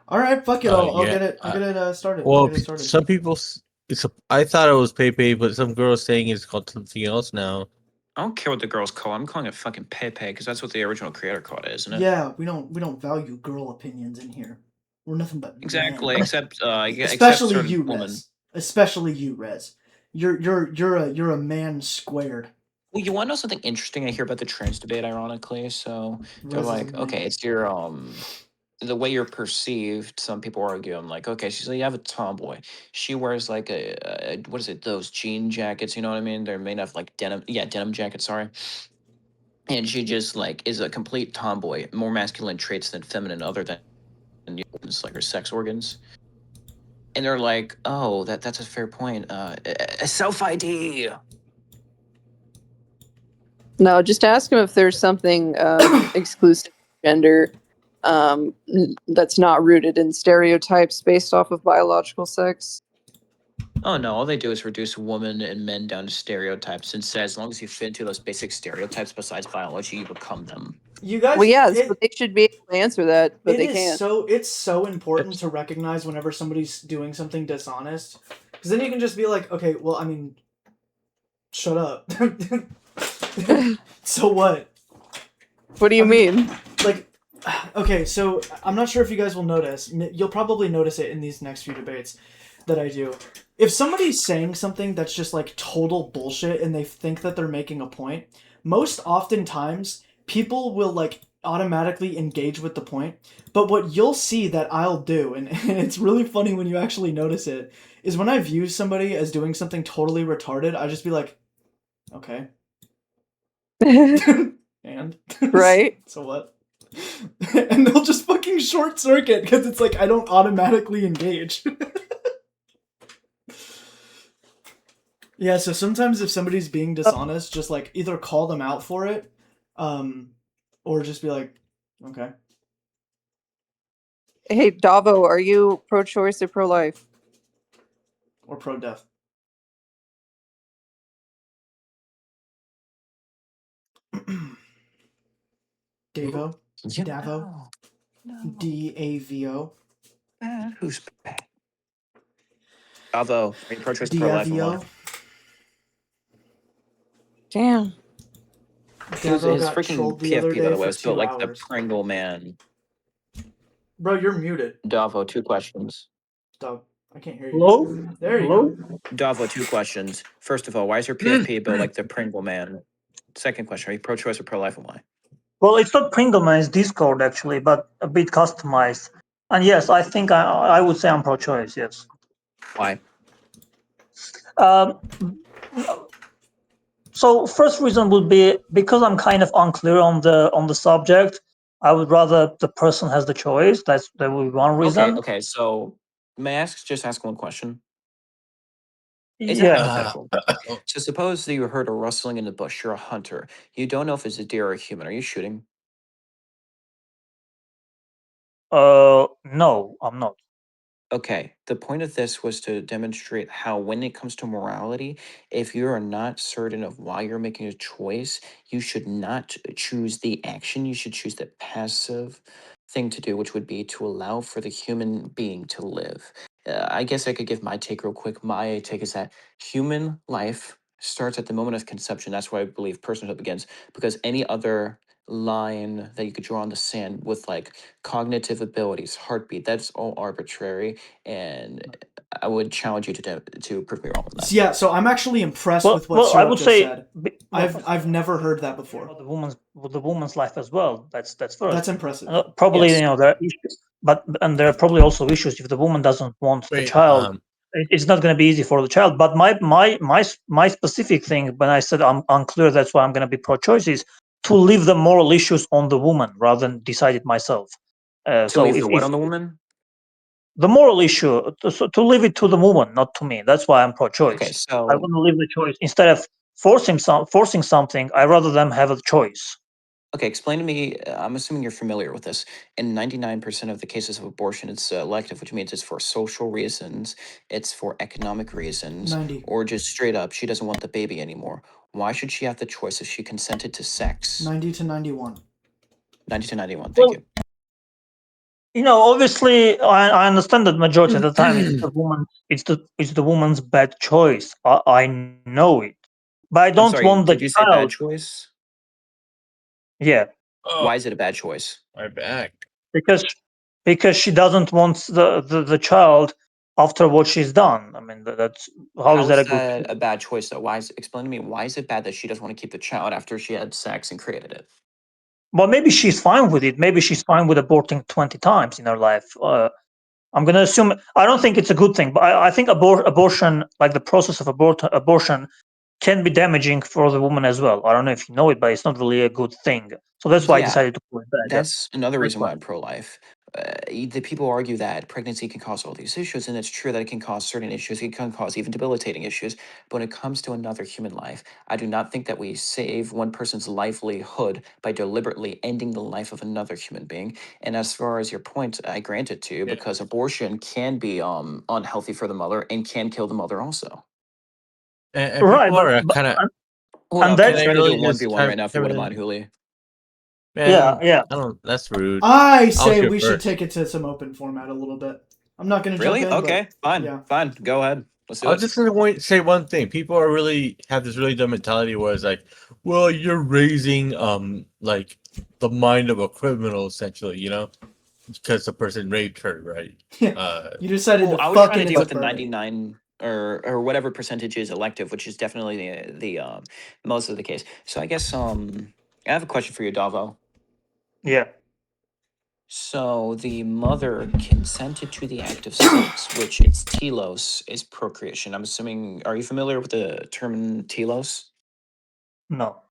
All right, fuck it. I'll Yeah. get it. I'll get it started. I'll Well, get it started. some people, I thought it was Pepe, but some girls saying it's called something else now. I don't care what the girls call it. I'm calling it fucking Pepe because that's what the original creator called it, isn't it? Yeah, we don't value girl opinions in here. We're nothing but Exactly. men. Except Especially certain you, women. Rez. Especially you, Rez. You're a man squared. Well, you want to know something interesting? I hear about the trans debate, ironically. So they're Rez is a like, man. okay, it's your the way you're perceived. Some people argue, I'm like, okay, she's like, you have a tomboy. She wears like a what is it? Those jean jackets. You know what I mean? They're made of like denim. Yeah, denim jackets. Sorry. And she just like is a complete tomboy, more masculine traits than feminine, other than like her sex organs. And they're like, oh, that's a fair point. Self ID. No, just ask him if there's something exclusive to gender that's not rooted in stereotypes based off of biological sex. Oh no, all they do is reduce women and men down to stereotypes and say as long as you fit into those basic stereotypes besides biology, you become them. You guys, Well, yes, but they should be able to answer that, but they can't. it's so important to recognize whenever somebody's doing something dishonest, because then you can just be like, okay, well, I mean, shut up. So what? What do you mean? Like, okay, so I'm not sure if you guys will notice. You'll probably notice it in these next few debates that I do. If somebody's saying something that's just like total bullshit and they think that they're making a point, most oftentimes people will like automatically engage with the point. But what you'll see that I'll do, and it's really funny when you actually notice it, is when I view somebody as doing something totally retarded, I just be like, okay. And right? So what? And they'll just fucking short circuit because it's like I don't automatically engage. Yeah, so sometimes if somebody's being dishonest, just like either call them out for it, or just be like, okay. Hey, Davo, are you pro-choice or pro-life? Or pro-death. Davo? Davo? No. D-A-V-O? Who's bad? Davo, are you pro-choice, pro-life, and why? Damn. His Davo got freaking trolled the other PFP, by day the way, for was built 2 like the hours. Pringle man. Bro, you're muted. Davo, 2 questions. Dog, I can't hear you. Hello? There you Hello? go. Davo, 2 questions. First of all, why is your PFP built like the Pringle man? Second question, are you pro-choice or pro-life, and why? Well, it's not Pringleman, it's Discord actually, but a bit customized. And yes, I think I would say I'm pro-choice. Yes. Why? Um, so first reason would be because I'm kind of unclear on the subject. I would rather the person has the choice. That would be one reason. Okay. So, may I just ask one question? It's a Yeah. hypothetical. So suppose that you heard a rustling in the bush. You're a hunter. You don't know if it's a deer or a human. Are you shooting? No, I'm not. Okay. The point of this was to demonstrate how, when it comes to morality, if you are not certain of why you're making a choice, you should not choose the action. You should choose the passive thing to do, which would be to allow for the human being to live. I guess I could give my take real quick. My take is that human life starts at the moment of conception. That's why I believe personhood begins, because any other line that you could draw on the sand with like cognitive abilities, heartbeat, that's all arbitrary, and I would challenge you to prove me wrong on that. Yeah, so I'm actually impressed with what Well, I Syrup would just say said. I've never heard that before. The woman's life as well. That's first. That's impressive. Probably Yes. there are issues, and there are probably also issues if the woman doesn't want the child. It's not going to be easy for the child. But my specific thing when I said I'm unclear, that's why I'm going to be pro-choice, is to leave the moral issues on the woman rather than decide it myself. To leave the what on the woman? The moral issue, to leave it to the woman, not to me. That's why I'm pro-choice. Okay, I so want to leave the choice instead of forcing something. I rather them have a choice. okay, explain to me. I'm assuming you're familiar with this. In 99% of the cases of abortion, it's elective, which means it's for social reasons, it's for economic reasons, 90. or just straight up, she doesn't want the baby anymore. Why should she have the choice if she consented to sex? 90 to 91. 90 to 91. Thank Well, you. Obviously, I understand that majority of the time it's the woman, it's the woman's bad choice. I know it, but I I'm don't sorry, want the did you say bad child. choice? Yeah, Oh, Why is it a bad choice? my back. because she doesn't want the child after what she's done. I mean, that's how is How that is a good that choice? a bad choice though? Explain to me why is it bad that she doesn't want to keep the child after she had sex and created it? Well, maybe she's fine with it. Maybe she's fine with aborting 20 times in her life. I'm going to assume. I don't think it's a good thing, but I think abortion, like the process of abortion, can be damaging for the woman as well. I don't know if you know it, but it's not really a good thing. So that's why I Yeah, decided to call it bad. that's another That's reason why. why I'm pro-life. The people argue that pregnancy can cause all these issues, and it's true that it can cause certain issues. It can cause even debilitating issues. But when it comes to another human life, I do not think that we save one person's livelihood by deliberately ending the life of another human being. And as far as your point, I grant it to you Yeah. because abortion can be unhealthy for the mother and can kill the mother also. And Right, people are but kind of. Hold and up, I'm Can I that's trying to do really a just 1v1 right chime now if you chime wouldn't in? mind, Huli. yeah, Man, yeah. I don't. That's rude. I I was say here we should first. take it to some open format a little bit. I'm not gonna jump Really? in, Okay, but fine, yeah. fine. Go ahead. Let's I do was it. just gonna say one thing. People are really have this really dumb mentality where it's like, well, you're raising like the mind of a criminal essentially, because the person raped her, right? Yeah. Uh, You decided Well, to I was trying to fucking deal with the experiment. 99 or whatever percentage is elective, which is definitely the most of the case. So I guess I have a question for you, Davo. Yeah. So the mother consented to the act of sex, which its telos is procreation. I'm assuming. Are you familiar with the term telos? No.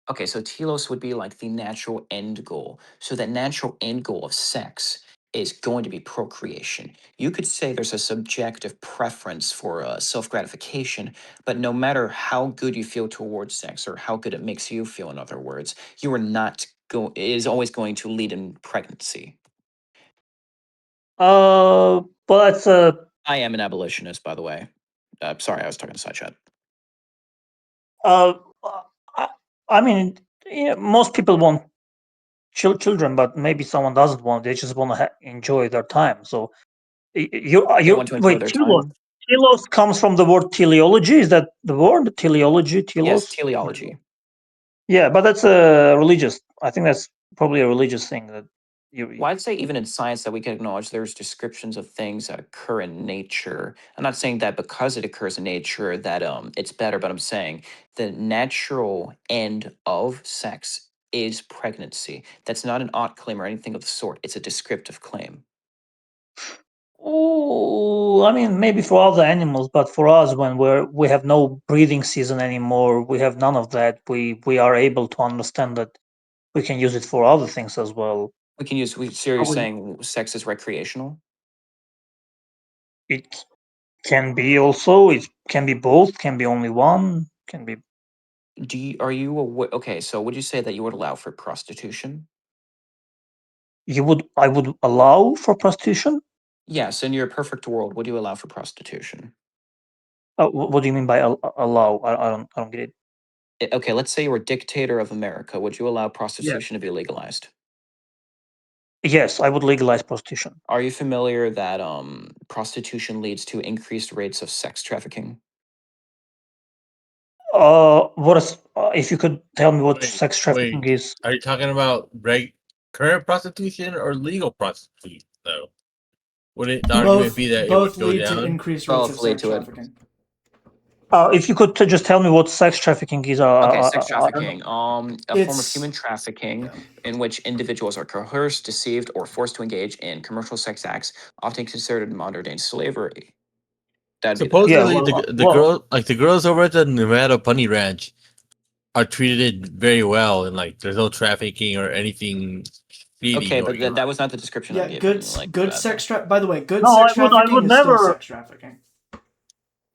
Okay, so telos would be like the natural end goal. So that natural end goal of sex is going to be procreation. You could say there's a subjective preference for self gratification, but no matter how good you feel towards sex or how good it makes you feel, in other words, you are not going. It is always going to lead in pregnancy. Well, that's I am an abolitionist, by the way. Sorry, I was talking to side chat. uh, I, I mean, most people want children, but maybe someone doesn't want. They just want to enjoy their time. So They want to enjoy wait, their telos. time. Telos comes from the word teleology. Is that the word teleology? Yes, Telos. teleology. Yeah, but that's a religious. I think that's probably a religious thing that you. Well, I'd say even in science that we can acknowledge there's descriptions of things that occur in nature. I'm not saying that because it occurs in nature that it's better, but I'm saying the natural end of sex is pregnancy. That's not an ought claim or anything of the sort. It's a descriptive claim. Oh, I mean, maybe for other animals, but for us, when we have no breeding season anymore, we have none of that. We are able to understand that we can use it for other things as well. We can use. So you're Probably saying sex is recreational? it can be also. It can be both. Can be only one. Can be. Are you okay? So would you say that you would allow for prostitution? I would allow for prostitution. Yes, in your perfect world, would you allow for prostitution? What do you mean by allow? I don't get it. Okay, let's say you were dictator of America. Would you allow Yeah. prostitution to be legalized? Yes, I would legalize prostitution. Are you familiar that prostitution leads to increased rates of sex trafficking? What is? If you could tell me what wait, sex trafficking wait. is? Are you talking about current prostitution or legal prostitution? Though, wouldn't the argument Both be that it would both go lead to down? increased rates of Both lead sex to it. trafficking. If you could just tell me what sex trafficking is, Okay, sex I don't know. trafficking. A form of human It's trafficking yeah. in which individuals are coerced, deceived, or forced to engage in commercial sex acts, often considered modern day slavery. That'd be that. Yeah, Supposedly, the girls over at the Nevada Bunny Ranch are treated very well, and like there's no trafficking or anything speeding Okay, going but on. that was not the description I'm Yeah, giving. Like good that. sex by the way, good no, sex I trafficking would is still never. sex trafficking.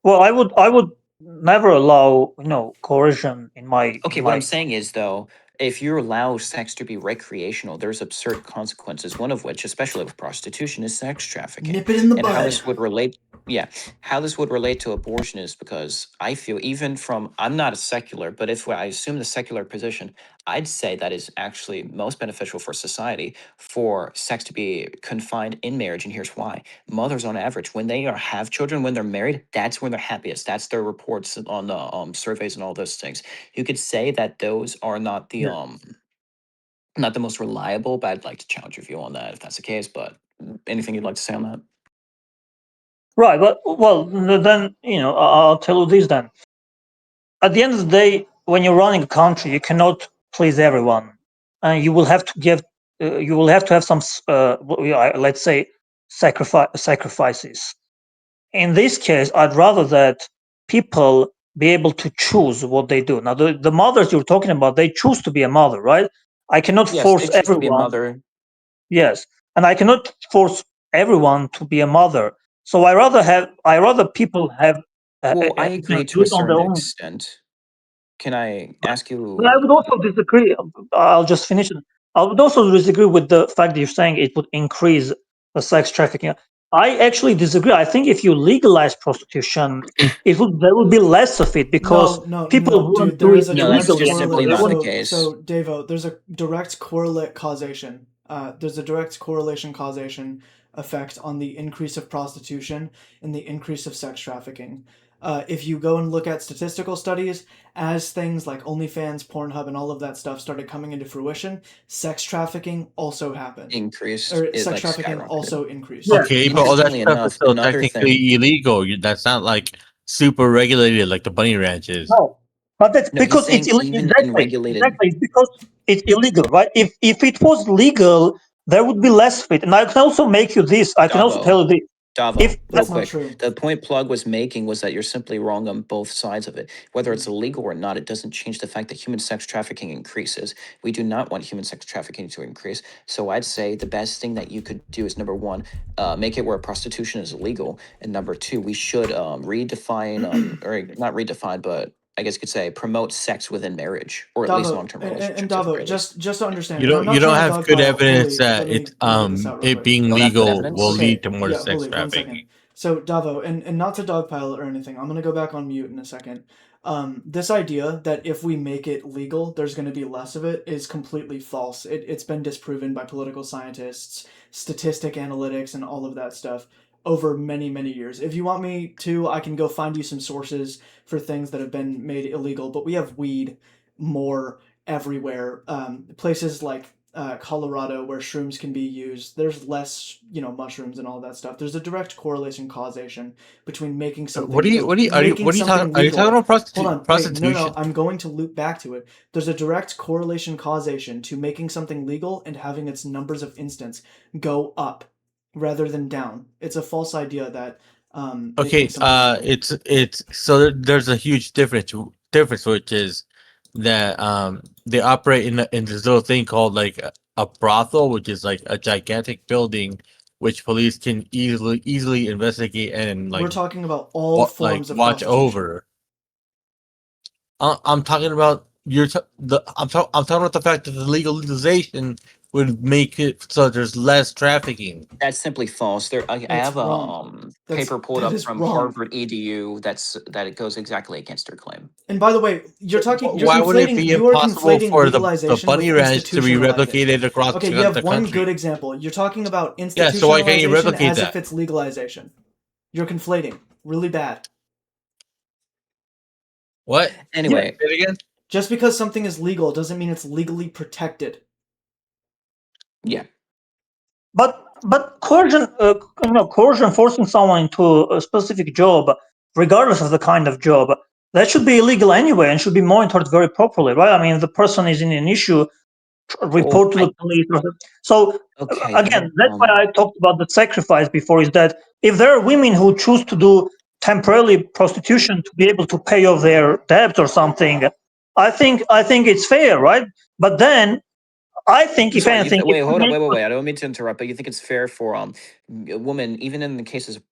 Well, I would never allow coercion in Okay, what I'm my. saying is though, if you allow sex to be recreational, there's absurd consequences. One of which, especially with prostitution, is sex trafficking, Nip it in the and how bud. this would relate. Yeah, how this would relate to abortion is because I feel, even from, I'm not a secular, but if I assume the secular position, I'd say that is actually most beneficial for society for sex to be confined in marriage. And here's why. Mothers, on average, when they have children, when they're married, that's when they're happiest. That's their reports on the surveys and all those things. You could say that those are not the Yeah. not the most reliable, but I'd like to challenge your view on that if that's the case. But anything you'd like to say on that? Right, but well, then I'll tell you this then. At the end of the day, when you're running a country, you cannot please everyone, and you will have to have some, let's say, sacrifices. In this case, I'd rather that people be able to choose what they do. Now, the mothers you're talking about, they choose to be a mother, right? I cannot Yes, they force choose to be a everyone. mother. Yes, and I cannot force everyone to be a mother. So I rather people have Well, I agree to do a it on their certain own. extent. Can I ask But I you? would also disagree. I'll just finish it. I would also disagree with the fact that you're saying it would increase the sex trafficking. I actually disagree. I think if you legalize prostitution, there would be less of it because people Dude. wouldn't do There it is a No, that's direct illegally just anymore. simply They correlate. not the wouldn't. case. Devo, there's a direct correlate causation. There's a direct correlation causation effect on the increase of prostitution and the increase of sex trafficking. If you go and look at statistical studies, as things like OnlyFans, Pornhub, and all of that stuff started coming into fruition, sex trafficking also happened. Increased Or it sex like trafficking skyrocketed. also increased. Yeah. Okay, but all that Interestingly stuff is enough, still another thing. technically illegal. That's not like super regulated like the bunny ranch is. No, but that's No, he's because it's saying illegal. even in Exactly, regulated. exactly. It's because it's illegal, right? If it was legal, there would be less of it. And I can also make you this. I can also tell Davo, you this. If real That's not quick. true. The point Plug was making was that you're simply wrong on both sides of it. Whether it's illegal or not, it doesn't change the fact that human sex trafficking increases. We do not want human sex trafficking to increase. So I'd say the best thing that you could do is, number one, make it where prostitution is illegal, and number two, we should redefine, or not redefine, but I guess you could say promote sex within marriage, or at least Davo, long-term and relationships at the Davo, very least. just to understand, You and I'm don't not you don't trying to have good dogpile. evidence Huli, that it let me get this out real quick. being Don't have good legal will evidence? lead Okay, to more yeah, sex Huli, 1 second. trafficking. So Davo, and not to dogpile or anything, I'm gonna go back on mute in a second. This idea that if we make it legal, there's going to be less of it is completely false. It's been disproven by political scientists, statistic analytics, and all of that stuff over many, many years. If you want me to, I can go find you some sources for things that have been made illegal, but we have weed more everywhere. Places like Colorado where shrooms can be used, there's less, mushrooms and all that stuff. There's a direct correlation causation between making something What are you talking? Are you talking about Hold on, wait, prostitution? no, I'm going to loop back to it. There's a direct correlation causation to making something legal and having its numbers of instance go up rather than down. It's a false idea that making Okay, something legal. it's so there's a huge difference, which is that they operate in this little thing called like a brothel, which is like a gigantic building which police can easily investigate and We're like talking about all forms of watch prostitution. over. I'm talking about I'm talking about the fact that the legalization would make it so there's less trafficking. That's simply false. I That's have a wrong. paper pulled That up is from wrong. Harvard EDU that it goes exactly against their claim. And by the way, you're Why would it be you are impossible conflating for the legalization bunny with ranch to be institutionalizing. replicated across Okay, you have the one country? good example. You're talking about Yeah, so why can't you institutionalization replicate as if that? it's legalization. You're conflating. Really bad. What? Anyway, Say it again? Just because something is legal doesn't mean it's legally protected. yeah. But coercion, coercion forcing someone into a specific job, regardless of the kind of job, that should be illegal anyway and should be monitored very properly, right? I mean, if the person is in an issue, Well, report to the police. So okay again, then. that's why I talked about the sacrifice before. Is that if there are women who choose to do temporarily prostitution to be able to pay off their debt or something, I think it's fair, right? But then I think, if Sorry, anything, wait, hold on, wait. I don't mean to interrupt, but you think it's fair for a woman, even in the cases of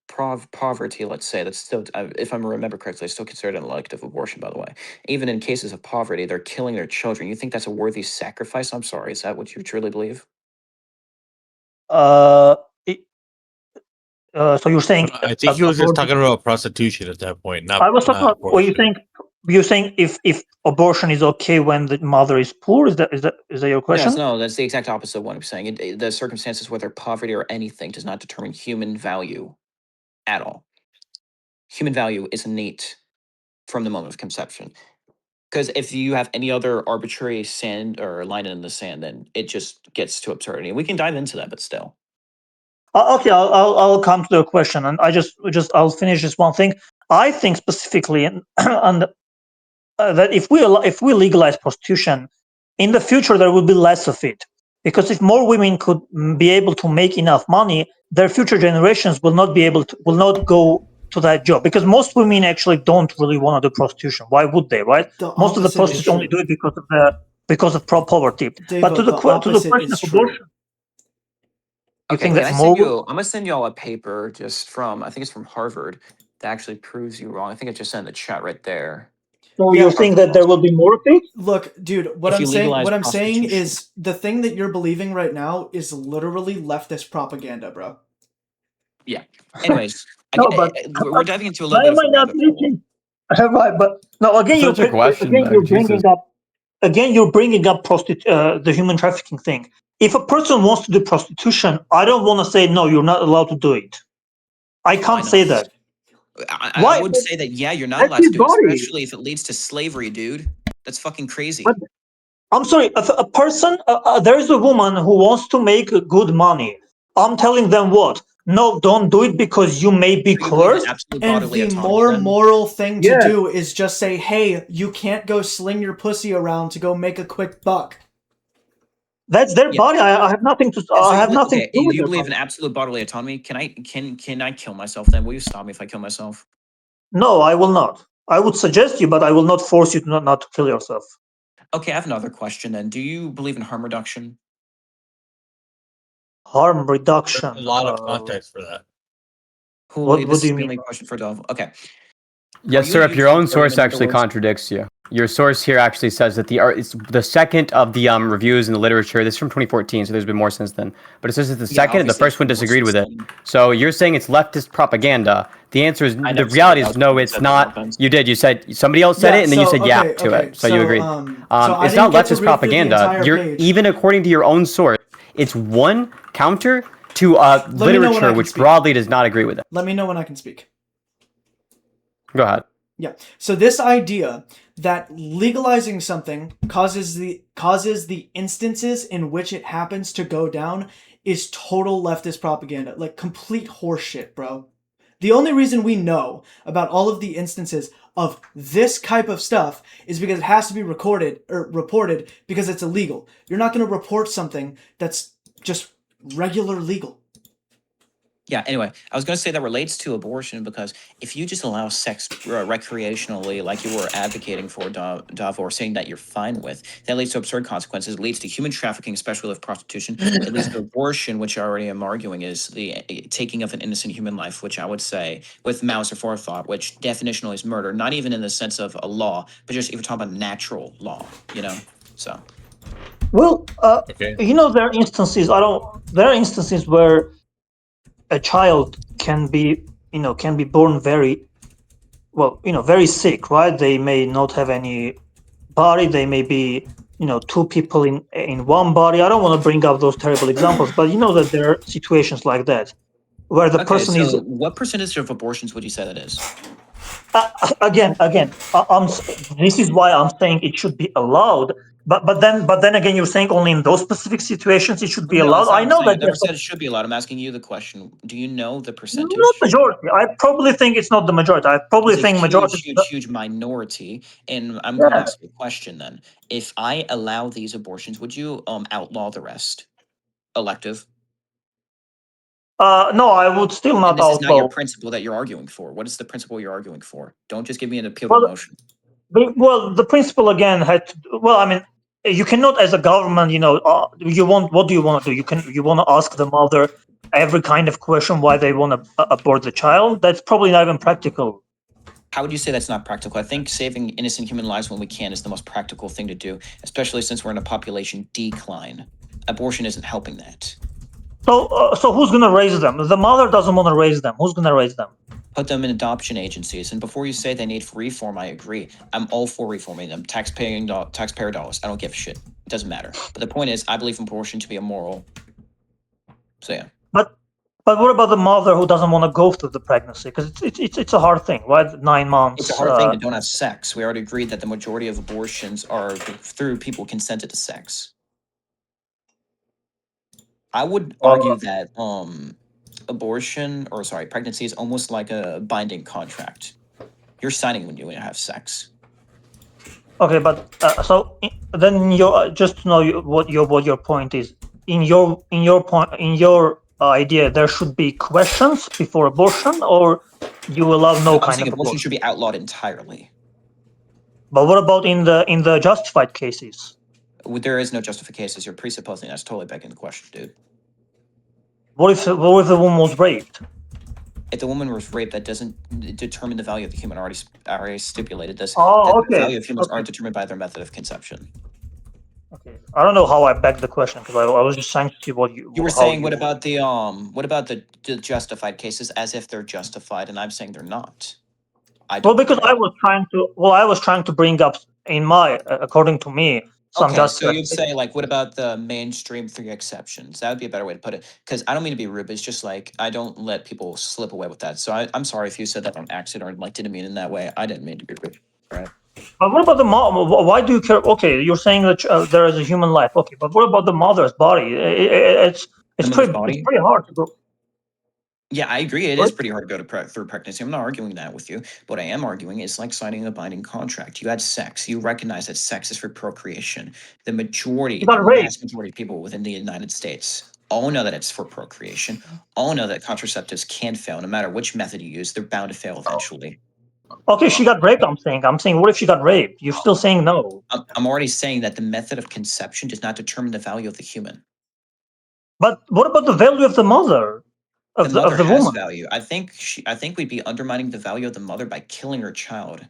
poverty, let's say, that's still, if I remember correctly, it's still considered an elective abortion, by the way. Even in cases of poverty, they're killing their children. You think that's a worthy sacrifice? I'm sorry, is that what you truly believe? uh, it, So you're saying I think he was just talking about prostitution at that point. Not. I was talking not about. What you abortion. think? You're saying if abortion is okay when the mother is poor? Is that your question? No, that's the exact opposite of what I'm saying. The circumstances, whether poverty or anything, does not determine human value at all. Human value is innate from the moment of conception. Because if you have any other arbitrary sand or line in the sand, then it just gets to absurdity. We can dive into that, but still. Okay, I'll come to the question, and I'll finish this one thing. I think specifically, and that if we legalize prostitution, in the future there will be less of it, because if more women could be able to make enough money, their future generations will not go to that job, because most women actually don't really want to do prostitution. Why would they, right? Most of the prostitutes only do it because of poverty. But to the question of abortion, you think that more? I'm gonna send you all a paper just from, I think it's from Harvard, that actually proves you wrong. I think I just sent in the chat right there. So you think that there will be more of it? Look, dude, what If I'm you saying, legalize what I'm saying prostitution. is the thing that you're believing right now is literally leftist propaganda, bro. Yeah. Anyways, No, but we're diving into a why little bit am of I a not rabbit hole. making? Right, but no. Again, Such a question, though, you're Jesus. bringing up. Again, you're bringing up the human trafficking thing. If a person wants to do prostitution, I don't want to say no. You're not allowed to do it. I can't say that. I would say that, yeah, you're not That's allowed to his do it, body. especially if it leads to slavery, dude. That's fucking crazy. But I'm sorry, a person, there's a woman who wants to make good money. I'm telling them what? No, don't do it because you may be coerced. And the more moral thing to do is just say, hey, you can't go sling your pussy around to go make a quick buck. That's their body. I have nothing to. I have nothing to do with you their believe body. in absolute bodily autonomy? Can I kill myself then? Will you stop me if I kill myself? No, I will not. I would suggest you, but I will not force you to not to kill yourself. Okay, I have another question then. Do you believe in harm reduction? Harm reduction. There's a lot of context for that. What do you mean? Question for Dove. Okay. Yes, sir. If your own source actually contradicts you. Your source here actually says that it's the second of the reviews in the literature. This is from 2014, so there's been more since then. But it says it's the second, and the first one disagreed with it. So you're saying it's leftist propaganda. The answer is, the reality is no, it's not. You did. You said somebody else said it, and then you said to it. So you agreed. It's not leftist propaganda. You're even according to your own source, it's one counter to literature which broadly does not agree with it. Let me know when I can speak. Go ahead. Yeah. So this idea that legalizing something causes the instances in which it happens to go down is total leftist propaganda. Like complete horseshit, bro. The only reason we know about all of the instances of this type of stuff is because it has to be recorded or reported because it's illegal. You're not going to report something that's just regular legal. Yeah, anyway, I was going to say that relates to abortion because if you just allow sex recreationally, like you were advocating for, Dov, or saying that you're fine with, that leads to absurd consequences. It leads to human trafficking, especially with prostitution. It leads to abortion, which I already am arguing is the taking of an innocent human life, which I would say, with malice or forethought, which definitionally is murder, not even in the sense of a law, but just even talking about natural law, you know? So. Well, you know, there are instances, where a child can be born very sick, right? They may not have any body. They may be, two people in one body. I don't want to bring up those terrible examples, but you know that there are situations like that where the person is. What percentage of abortions would you say that is? Again, this is why I'm saying it should be allowed. But then again, you're saying only in those specific situations it should be allowed. I know that. I never said it should be allowed. I'm asking you the question. Do you know the percentage? Not majority. I probably think it's not the majority. I probably think majority. Huge minority. And I'm going to ask you a question then. If I allow these abortions, would you outlaw the rest? Elective? No, I would still not outlaw. This is not your principle that you're arguing for. What is the principle you're arguing for? Don't just give me an appeal to emotion. Well, the principle again you cannot, as a government, what do you want to do? You want to ask the mother every kind of question why they want to abort the child. That's probably not even practical. How would you say that's not practical? I think saving innocent human lives when we can is the most practical thing to do, especially since we're in a population decline. Abortion isn't helping that. So who's gonna raise them? The mother doesn't want to raise them. Who's gonna raise them? Put them in adoption agencies. And before you say they need reform, I agree. I'm all for reforming them. Taxpayer dollars. I don't give a shit. It doesn't matter. But the point is, I believe abortion to be immoral. So yeah. But what about the mother who doesn't want to go through the pregnancy? Because it's a hard thing, right? 9 months. It's a hard thing to don't have sex. We already agreed that the majority of abortions are through people consented to sex. I would argue that pregnancy is almost like a binding contract. You're signing when you have sex. Okay, but so then just to know what your point is. In your idea, there should be questions before abortion, or you allow no kind of abortion should be outlawed entirely. But what about in the justified cases? There is no justified cases. You're presupposing that's totally begging the question, dude. What if the woman was raped? If the woman was raped, that doesn't determine the value of the human. Already stipulated this. Oh, okay. The value of humans aren't determined by their method of conception. Okay, I don't know how I begged the question because I was just trying to see what you. You were saying what about the justified cases as if they're justified, and I'm saying they're not. Because I was trying to bring up in my according to me. So you'd say, like, what about the mainstream 3 exceptions? That would be a better way to put it. Because I don't mean to be rude, but it's just like I don't let people slip away with that. So I'm sorry if you said that on accident or like didn't mean in that way. I didn't mean to be rude. Right. But what about the mom? Why do you care? Okay, you're saying that there is a human life. Okay, but what about the mother's body? It's pretty hard to go. Yeah, I agree. It is pretty hard to go through pregnancy. I'm not arguing that with you. What I am arguing is like signing a binding contract. You had sex. You recognize that sex is for procreation. The vast majority of people within the United States all know that it's for procreation. All know that contraceptives can fail. No matter which method you use, they're bound to fail eventually. Okay, she got raped, I'm saying, what if she got raped? You're still saying no. I'm already saying that the method of conception does not determine the value of the human. But what about the value of the mother? Of the woman? Value. I think we'd be undermining the value of the mother by killing her child.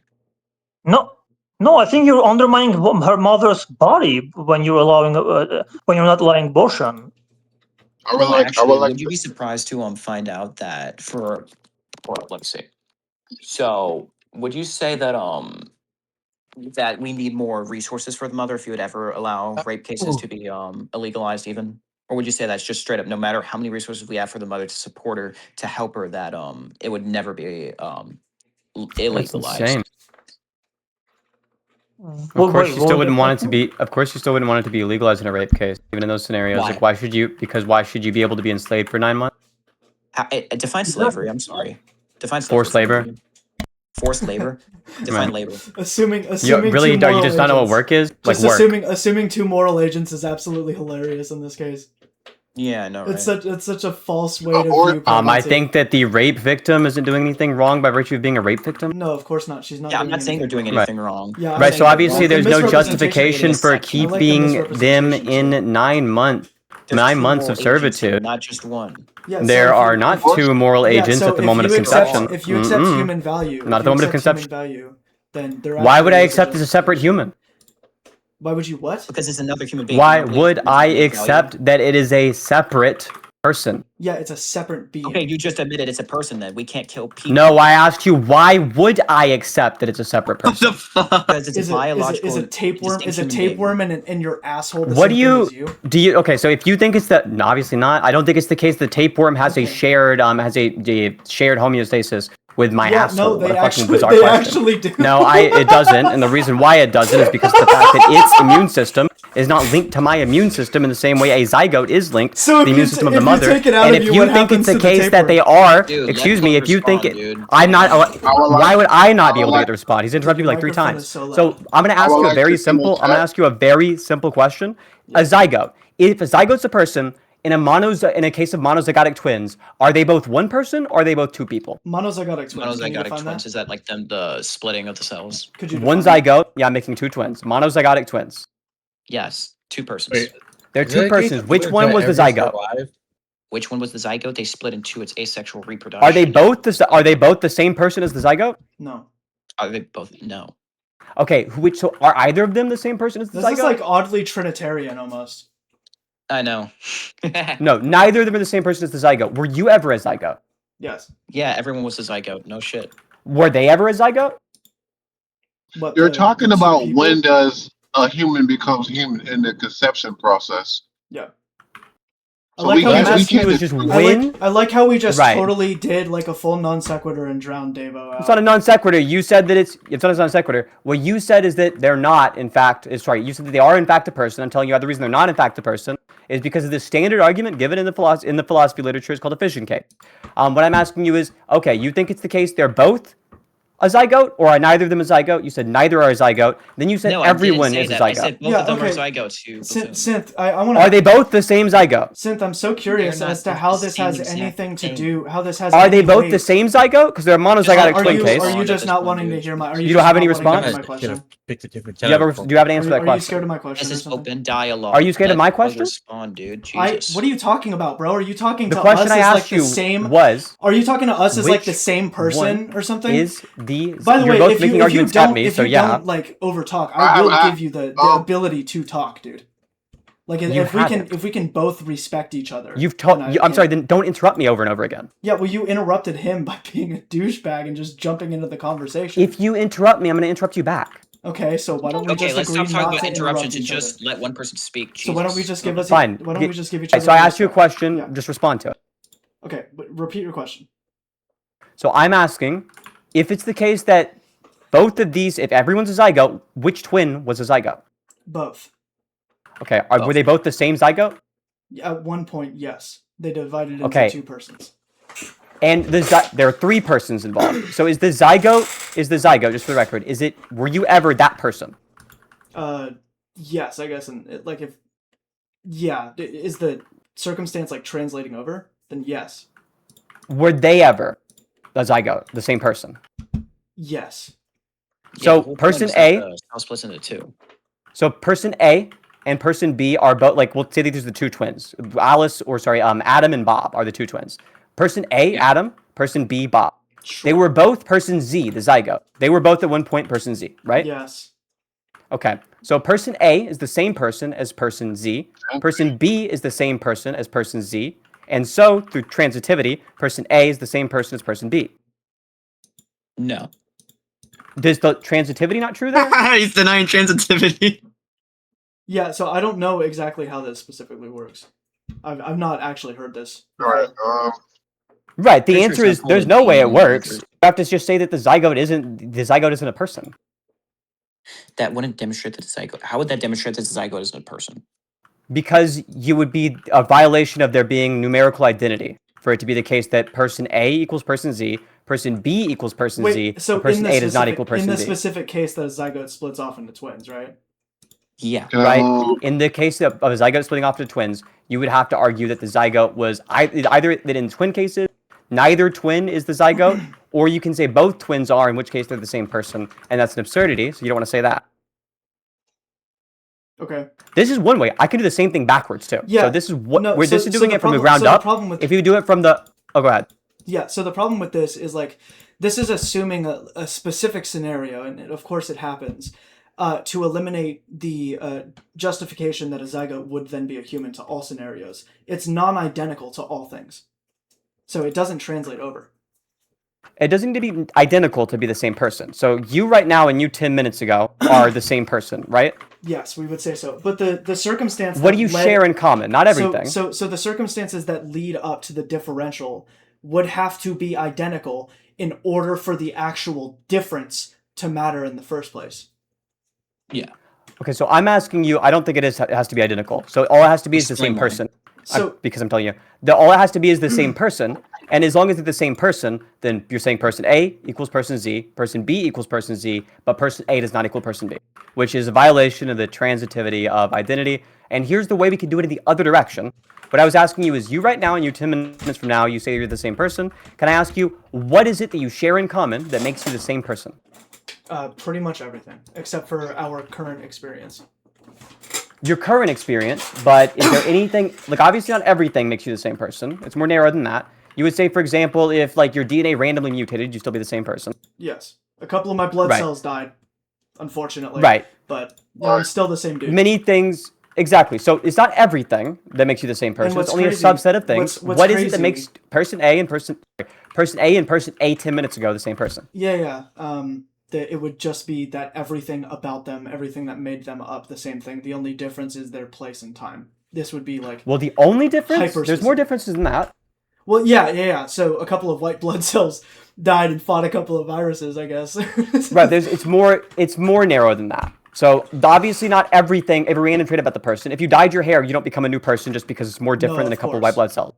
No, I think you're undermining her mother's body when you're not allowing abortion. Would you be surprised to find out that let's see. So, would you say that that we need more resources for the mother if you would ever allow rape cases to be illegalized even? Or would you say that's just straight up, no matter how many resources we have for the mother to support her, to help her, that it would never be illegalized? Of course, you still wouldn't want it to be. Of course, you still wouldn't want it to be illegalized in a rape case, even in those scenarios. Why? Like, why should you? Because why should you be able to be enslaved for 9 months? Define slavery. I'm sorry. Define slavery. Forced labor. Forced labor. Define labor. Assuming really, two moral you just not know what work is? Just like work. assuming 2 moral agents is absolutely hilarious in this case. Yeah, I know. Right? It's such a false way to view pregnancy. I think that the rape victim isn't doing anything wrong by virtue of being a rape victim. No, of course not. She's not. Yeah, I'm not saying they're doing anything wrong. Yeah, right. So obviously, there's no justification for keeping them in 9 months. 9 months of servitude. Not just one. Yeah, there are not 2 moral agents at the moment of conception. If you accept human value, not at the moment of conception. Then why would I accept as a separate human? Why would you what? Because it's another human being. Why would I accept that it is a separate person? Yeah, it's a separate being. Okay, you just admitted it's a person then. We can't kill people. No, I asked you, why would I accept that it's a separate person? Because it's biological. Is a tapeworm in your asshole the what same do thing as you? Do you okay, so if you think it's no, obviously not. I don't think it's the case the tapeworm has a shared shared homeostasis with my asshole. No, they actually do. No, it doesn't, and the reason why it doesn't is because of the fact that its immune system is not linked to my immune system in the same way a zygote is linked to the immune system of the mother. And if you think it's the case that they are, excuse me, if you think it, I'm not. Why would I not be able to get to respond? He's interrupted me like 3 times. So I'm going to ask you a very simple. I'm going to ask you a very simple question. A zygote. If a zygote's a person. In a case of monozygotic twins, are they both one person or are they both 2 people? Monozygotic twins. Monozygotic twins, is that like the splitting of the cells? One zygote, yeah, making 2 twins. Monozygotic twins. Yes, 2 persons. Wait, they're 2 persons. Which one was the zygote? Which one was the zygote? They split into its asexual reproduction. Are they both the same person as the zygote? No. Are they both? No. Okay, so are either of them the same person as the zygote? This is like oddly Trinitarian almost. I know. No, neither of them are the same person as the zygote. Were you ever a zygote? Yes. Yeah, everyone was a zygote. No shit. Were they ever a zygote? What You're the talking two about people? when does a human becomes human in the conception process. Yeah. I So like how What I'm we asking can't you is just dispute- when. I like how we just Right. totally did like a full non sequitur and drowned Davo out. It's not a non sequitur. You said that it's not a non sequitur. What you said is that they're not, in fact, you said that they are in fact a person. I'm telling you the reason they're not in fact a person is because of the standard argument given in the philosophy literature is called a fission case. What I'm asking you is, okay, you think it's the case they're both a zygote, or are neither of them a zygote? You said neither are a zygote. Then you said No, everyone I is didn't a say that. I zygote. said both Yeah, of them okay. are zygotes. You buffoon. Synth, I want to. Are they both the same zygote? Synth, I'm so curious They're as to not how the this has same anything exact to thing. do. How this has. Are they any both weight. the same zygote? Because they're a monozygotic Are twin you case. are you At just this not point, wanting to dude. hear my? Are You you don't just have not any wanting to response? answer my Should question? have picked a different Do you have channel. do you have an answer to that Are you question? scared of my question This or is something? open dialogue. Are you scared of my Let people question? Respond, dude. Jesus. What are you talking about, bro? Are you talking The to question us I as asked like the you same? was, Are you talking to us as like the which same person or something? is the By the you're way, both if making you arguments don't at me, if so you yeah. don't like overtalk, I will give you the ability to talk, dude. Like You if we haven't. can both respect each other. You've told. then I'm sorry. Then don't interrupt me over and over again. Yeah, well, you interrupted him by being a douchebag and just jumping into the conversation. If you interrupt me, I'm going to interrupt you back. Okay, so why don't we Okay, just let's agree stop talking not about to interrupt interruptions and each other? just let one person speak. So why don't we Jesus. just give us Fine. Why don't we just give each Okay, other? so I the asked you a respect? question. Yeah. Just respond to it. Okay, but repeat your question. So I'm asking, if it's the case that both of these, if everyone's a zygote, which twin was a zygote? Both. Okay, were they both the same zygote? At one point, yes, they divided into Okay. two persons. And there are three persons involved. So is the zygote, just for the record, were you ever that person? Yes, I guess, and is the circumstance like translating over? Then yes. Were they ever a zygote, the same person? Yes. So the whole person point is A, that the cell splits into two. so person A and person B are both, like, we'll say that these are the two twins. Adam and Bob are the two twins. Person A, Yeah. Adam, person B, Bob. Sure. They were both person Z, the zygote. They were both at one point person Z, right? Yes. Okay. So person A is the same person as person Z. Person B is the same person as person Z. And so, through transitivity, person A is the same person as person B. No. Is the transitivity not true there? He's denying transitivity. Yeah. So I don't know exactly how this specifically works. I've not actually heard this. All right. Right. The Pretty sure answer it's is not called there's a no way it being works. either. You have to just say that the zygote isn't a person. That wouldn't demonstrate that the zygote. How would that demonstrate that the zygote isn't a person? Because you would be a violation of there being numerical identity for it to be the case that person A equals person Z, person B equals person Z, Wait, so and person in the A does not specific- equal person in the Z. specific case, the zygote splits off into twins, right? Yeah. Right. In the case of a zygote splitting off to twins, you would have to argue that the zygote was either that in twin cases, neither twin is the zygote, or you can say both twins are, in which case they're the same person, and that's an absurdity, so you don't want to say that. Okay. This is one way. I can do the same thing backwards too. Yeah. So this is what No, this is doing the it from the problem- ground so the up. problem with- If you do it from the go ahead. Yeah, so the problem with this is like this is assuming a specific scenario, and of course it happens, to eliminate the justification that a zygote would then be a human to all scenarios. It's non-identical to all things, so it doesn't translate over. It doesn't need to be identical to be the same person. So you right now and you 10 minutes ago are the same person, right? Yes, we would say so. But the circumstance. What that do you led- share in common? Not everything. So the circumstances that lead up to the differential would have to be identical in order for the actual difference to matter in the first place. Yeah. Okay, so I'm asking you. I don't think it has to be identical. So all it has to be is the Explain same why. person. So Because I'm telling you, all it has to be is the same person. And as long as it's the same person, then you're saying person A equals person Z, person B equals person Z, but person A does not equal person B, which is a violation of the transitivity of identity. And here's the way we can do it in the other direction. What I was asking you is, you right now and you 10 minutes from now, you say you're the same person. Can I ask you, what is it that you share in common that makes you the same person? pretty much everything except for our current experience. Your current experience, but is there anything, like obviously not everything makes you the same person. It's more narrow than that. You would say, for example, if like your DNA randomly mutated, you'd still be the same person. Yes, a couple of my blood Right. cells died, unfortunately. Right. But I'm still the same dude. Many things, Exactly. So it's not everything that makes you the same person. It's only a subset of things. What is it that makes person A and person A 10 minutes ago the same person? Yeah. That it would just be that everything about them, everything that made them up, the same thing. The only difference is their place and time. This would be like. Well, the only difference. There's more differences than that. Well, yeah. So a couple of white blood cells died and fought a couple of viruses, I guess. Right. It's more narrow than that. So obviously not every random trait about the person. If you dyed your hair, you don't become a new person just because it's more different than a couple of white blood cells.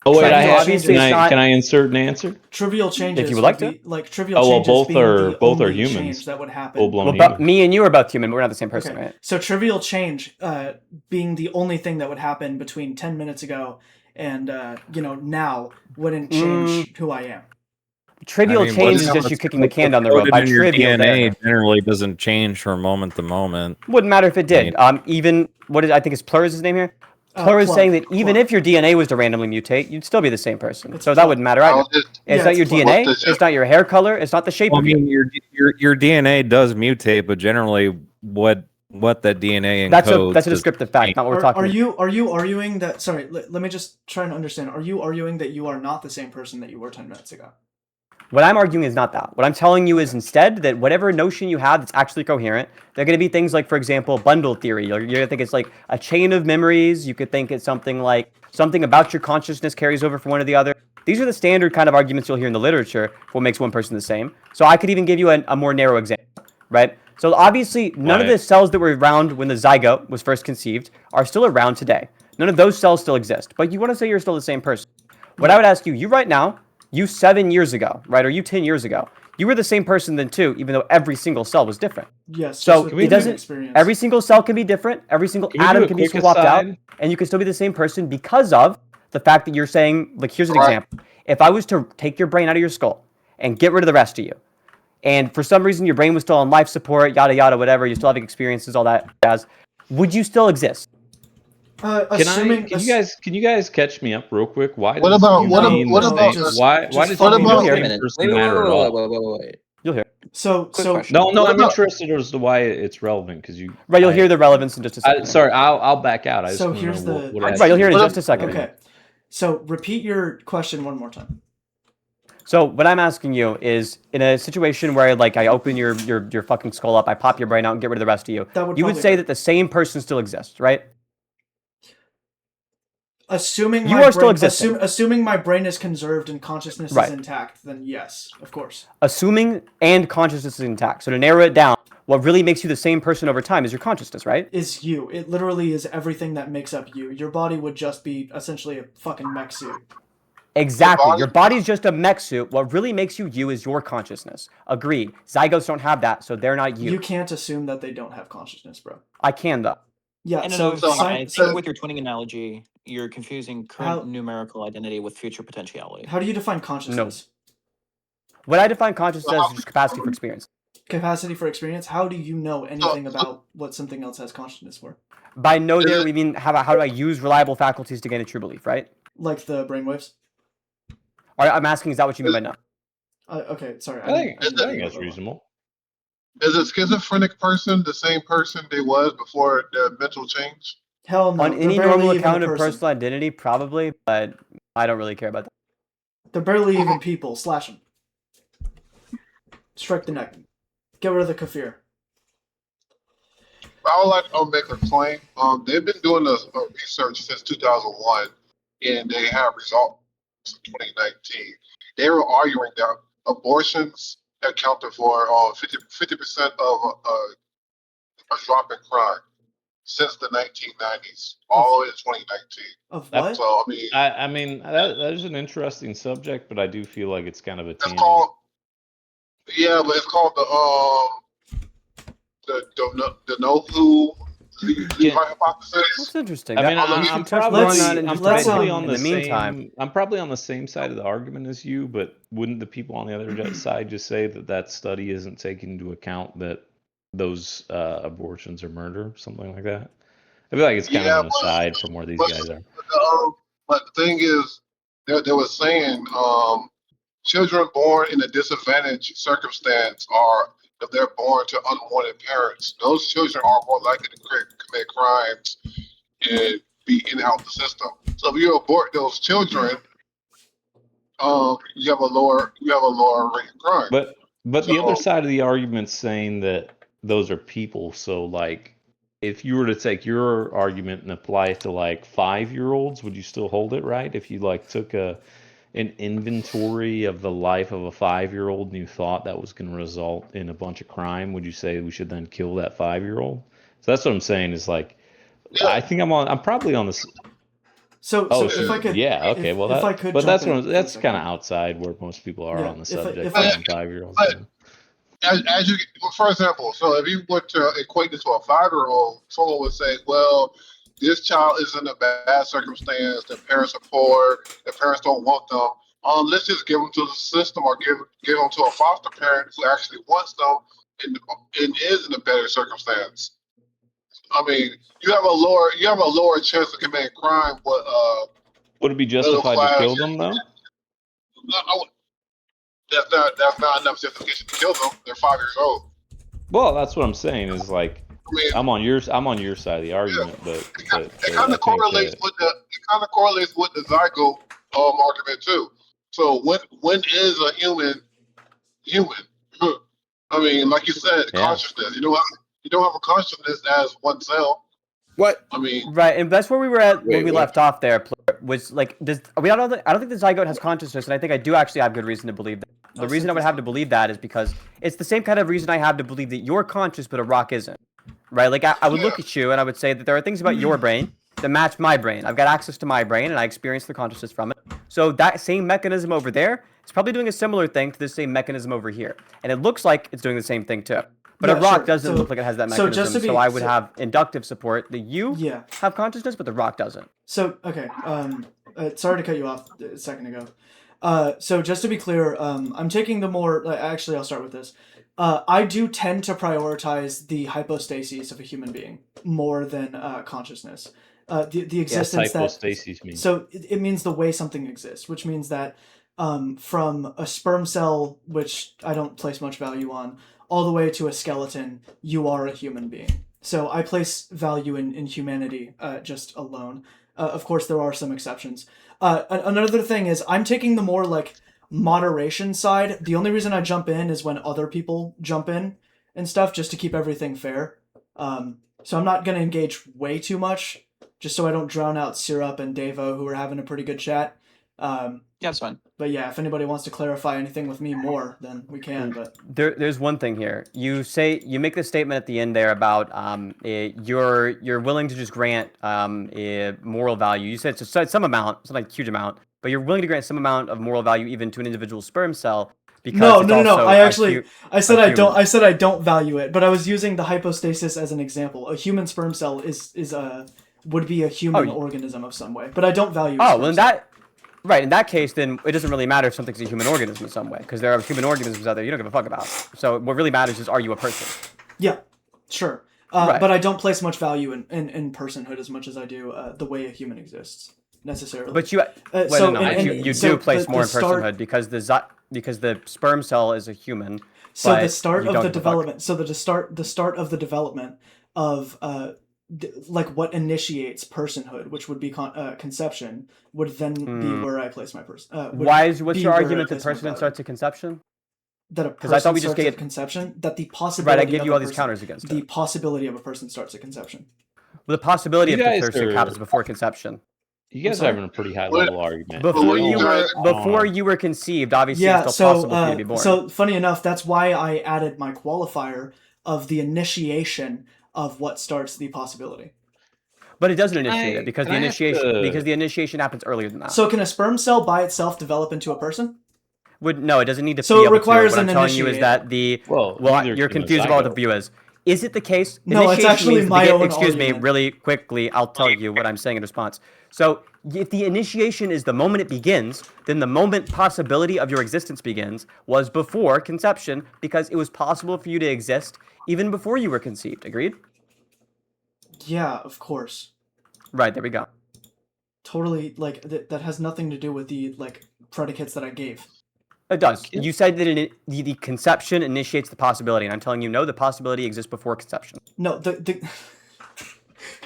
Oh wait, can I insert an answer? Trivial changes. If you would like to. Like trivial changes. Both are humans. Change that would happen. Well, me and you are both human. We're not the same person, right? So trivial change, being the only thing that would happen between 10 minutes ago and now wouldn't change who I am. Trivial change is just you kicking the can down the road. By trivial, DNA generally doesn't change from moment to moment. Wouldn't matter if it did. Even I think is Plur's name here. Plur is saying that even if your DNA was to randomly mutate, you'd still be the same person. So that wouldn't matter either. It's not your DNA. It's not your hair color. It's not the shape of you. Your DNA does mutate, but generally, what that DNA encodes. That's a descriptive fact, not what we're talking about. Are you arguing that? Sorry, let me just try and understand. Are you arguing that you are not the same person that you were 10 minutes ago? What I'm arguing is not that. What I'm telling you is instead that whatever notion you have that's actually coherent, they're going to be things like, for example, bundle theory. You're going to think it's like a chain of memories. You could think it's something like something about your consciousness carries over from one to the other. These are the standard kind of arguments you'll hear in the literature for what makes one person the same. So I could even give you a more narrow example, right? So obviously, none of the cells that were around when the zygote was first conceived are still around today. None of those cells still exist. But you want to say you're still the same person. What I would ask you right now, you 7 years ago, right, or you 10 years ago, you were the same person then too, even though every single cell was different. Yes. So it doesn't. Every single cell can be different. Every single atom can be swapped out, and you can still be the same person because of the fact that you're saying, like, here's an example. If I was to take your brain out of your skull and get rid of the rest of you, and for some reason your brain was still on life support, yada yada, whatever, you're still having experiences, all that jazz, would you still exist? Can you guys catch me up real quick? Why does the same person matter at all? You'll hear. So no, I'm interested as to why it's relevant because you. Right, you'll hear the relevance in just a second. Sorry, I'll back out. I just so here's the. Right, you'll hear it in just a second. Okay, so repeat your question one more time. So what I'm asking you is, in a situation where like I open your fucking skull up, I pop your brain out and get rid of the rest of you, you would say that the same person still exists, right? Assuming you are still existing. Assuming my brain is conserved and consciousness is intact, then yes, of course. Assuming and consciousness is intact. So to narrow it down, what really makes you the same person over time is your consciousness, right? Is you. It literally is everything that makes up you. Your body would just be essentially a fucking mech suit. Exactly. Your body's just a mech suit. What really makes you you is your consciousness. Agreed. Zygotes don't have that, so they're not you. You can't assume that they don't have consciousness, bro. I can, though. Yeah, and I think with your twinning analogy, you're confusing current numerical identity with future potentiality. How do you define consciousness? No. What I define consciousness as is just capacity for experience. Capacity for experience? How do you know anything about what something else has consciousness for? By know there, we mean how do I use reliable faculties to gain a true belief, right? Like the brainwaves? I'm asking, is that what you mean by no? Okay, sorry. I think that's reasonable. Is a schizophrenic person the same person they was before the mental change? Hell no. On any normal account of personal identity, probably, but I don't really care about that. They're barely even people. Slash them. Strike the neck. Get rid of the kafir. I would like to make a claim. They've been doing a research since 2001, and they have results in 2019. They were arguing that abortions accounted for 50% of a drop in crime since the 1990s, all the way to 2019. Of what? So I mean that is an interesting subject, but I do feel like it's kind of a but it's called the know who hypothesis. That's interesting. I mean, I'm probably on the same side of the argument as you, but wouldn't the people on the other side just say that study isn't taking into account that those abortions are murder, something like that? I feel like it's kind of an aside from where these guys are. But the thing is, they were saying children born in a disadvantaged circumstance are, if they're born to unwanted parents, those children are more likely to commit crimes and be in and out the system. So if you abort those children, you have a lower rate of crime. But the other side of the argument's saying that those are people. So like, if you were to take your argument and apply it to like 5-year-olds, would you still hold it, right? If you like took an inventory of the life of a 5-year-old and you thought that was going to result in a bunch of crime, would you say we should then kill that 5-year-old? So that's what I'm saying is like, I think I'm probably on this. So if I could, okay, well, if I could, but that's kind of outside where most people are on the subject. 5-year-olds. As you, for example, so if you were to equate this to a 5-year-old, someone would say, well, this child is in a bad circumstance. Their parents are poor. Their parents don't want them. Let's just give them to the system or give them to a foster parent who actually wants them and is in a better circumstance. I mean, you have a lower chance of committing crime. But would it be justified to kill them though? That's not enough justification to kill them. They're 5 years old. Well, that's what I'm saying. Is like, I'm on your side of the argument, but it kind of correlates with the zygote argument too. So when is a human? I mean, like you said, consciousness. You don't have a consciousness as one cell. What? I mean, right, and that's where we were at when we left off there. Was like, I don't think the zygote has consciousness, and I do actually have good reason to believe that. The reason I would have to believe that is because it's the same kind of reason I have to believe that you're conscious, but a rock isn't. Right? Like, I would look at you and I would say that there are things about your brain that match my brain. I've got access to my brain, and I experience the consciousness from it. So that same mechanism over there is probably doing a similar thing to the same mechanism over here, and it looks like it's doing the same thing too. But a rock doesn't look like it has that mechanism, so I would have inductive support that you have consciousness, but the rock doesn't. So, okay, sorry to cut you off a second ago. So just to be clear, I'm taking the more, actually I'll start with this. I do tend to prioritize the hypostases of a human being more than consciousness. The existence hypostases means. So it means the way something exists, which means that from a sperm cell, which I don't place much value on, all the way to a skeleton, you are a human being. So I place value in humanity just alone. Of course, there are some exceptions. Another thing is I'm taking the more like moderation side. The only reason I jump in is when other people jump in and stuff, just to keep everything fair. So I'm not going to engage way too much, just so I don't drown out Syrup and Davo, who are having a pretty good chat. Yeah, it's fine. But yeah, if anybody wants to clarify anything with me more, then we can. But there's one thing here. You make the statement at the end there about you're willing to just grant a moral value. You said it's some amount, it's not like a huge amount, but you're willing to grant some amount of moral value even to an individual sperm cell. Because no. I said I don't value it, but I was using the hypostasis as an example. A human sperm cell would be a human organism of some way, but I don't value. Right, in that case, then it doesn't really matter if something's a human organism in some way, because there are human organisms out there you don't give a fuck about. So what really matters is, are you a person? Yeah, sure. Right. But I don't place much value in personhood as much as I do the way a human exists, necessarily. But you do place more in personhood because the sperm cell is a human. So the start of the development. So the start of the development of like what initiates personhood, which would be conception, would then be where I place my person. What's your argument that personhood starts at conception? That a person starts at conception. That the possibility. Right, I give you all these counters against it. The possibility of a person starts at conception. Well, the possibility of the third happens before conception. You guys are having a pretty high level argument. Before you were conceived, obviously it's still possible for you to be born. So funny enough, that's why I added my qualifier of the initiation of what starts the possibility. But it doesn't initiate it because the initiation happens earlier than that. So can a sperm cell by itself develop into a person? No, it doesn't need to. So it requires what I'm telling you is that you're confused about what the view is. Is it the case? No, it's actually my own Excuse argument. me, really quickly, I'll tell you what I'm saying in response. So if the initiation is the moment it begins, then the moment possibility of your existence begins was before conception, because it was possible for you to exist even before you were conceived. Agreed? Yeah, of course. Right, there we go. Totally, like, that has nothing to do with the, like, predicates that I gave. It does. You said that the conception initiates the possibility, and I'm telling you, no, the possibility exists before conception. No,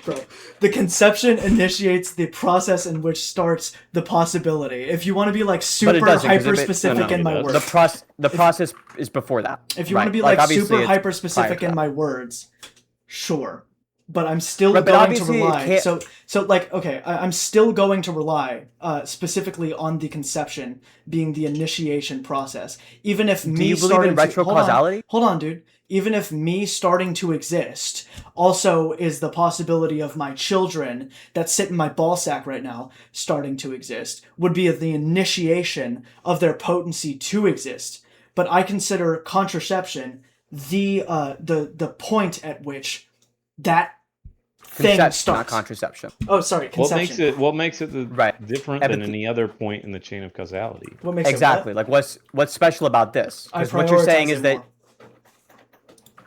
Bro, the conception initiates the process in which starts the possibility. If you want to be like super hyper specific in my words, the process is before that. If you want to be like super hyper specific in my words, sure, but I'm still going to rely. So like, okay, I'm still going to rely specifically on the conception being the initiation process, even if me. Do you believe in retrocausality? Hold on, dude. Even if me starting to exist also is the possibility of my children that sit in my ball sack right now starting to exist, would be the initiation of their potency to exist. But I consider contraception the point at which that thing starts. Not contraception. Oh, sorry, conception. What makes it different than any other point in the chain of causality? What makes exactly? Like what's special about this? Because what you're saying is that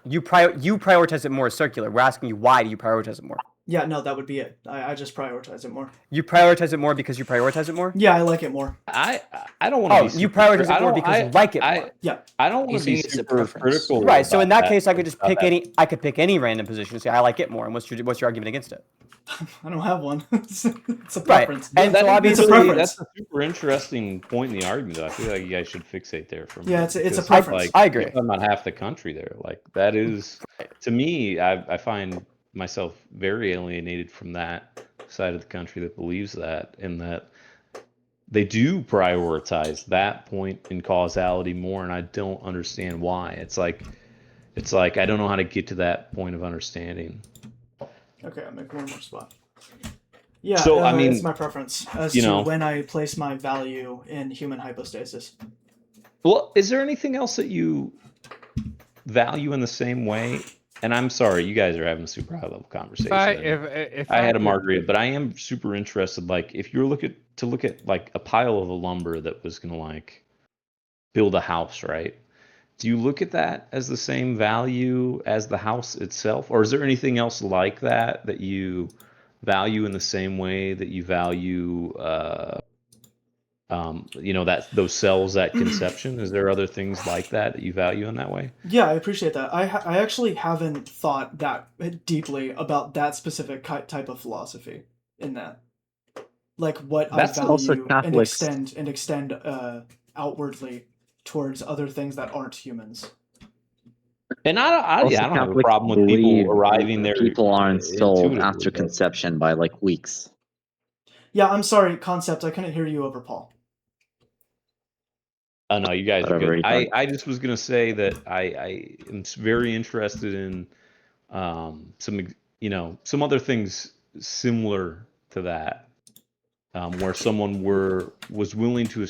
you prioritize it more circular. We're asking you, why do you prioritize it more? Yeah, no, that would be it. I just prioritize it more. You prioritize it more because you prioritize it more? Yeah, I like it more. I don't want to be super, you prioritize it more because you like it more. Yeah. I don't want to be super critical. Right, so in that case I could just pick any random position and say I like it more. And what's your argument against it? I don't have one. It's a preference. Right. And so obviously it's a preference. That's a super interesting point in the argument. I feel like you guys should fixate there for a minute. Yeah, it's a preference. Like, I agree. You're talking about half the country there. Like that is, to me, I find myself very alienated from that side of the country that believes that, and that they do prioritize that point in causality more, and I don't understand why. It's like I don't know how to get to that point of understanding. Okay, I'll make one more spot. Yeah, so I mean, it's my preference as to when I place my value in human hypostasis. Well, is there anything else that you value in the same way? And I'm sorry, you guys are having a super high level conversation. If I had a margarita, but I am super interested. Like, if you're look at like a pile of lumber that was gonna like build a house, right? Do you look at that as the same value as the house itself, or is there anything else like that you value in the same way that you value, those cells at conception? Is there other things like that you value in that way? Yeah, I appreciate that. I actually haven't thought that deeply about that specific type of philosophy in that, like what That's I value also and extend outwardly towards other things that aren't humans. And I don't have a problem with people arriving there. People aren't sold after conception by like weeks. Yeah, I'm sorry, Concept. I couldn't hear you over Paul. Oh no, you guys are good. I just was gonna say that I am very interested in some other things similar to that, where someone was willing to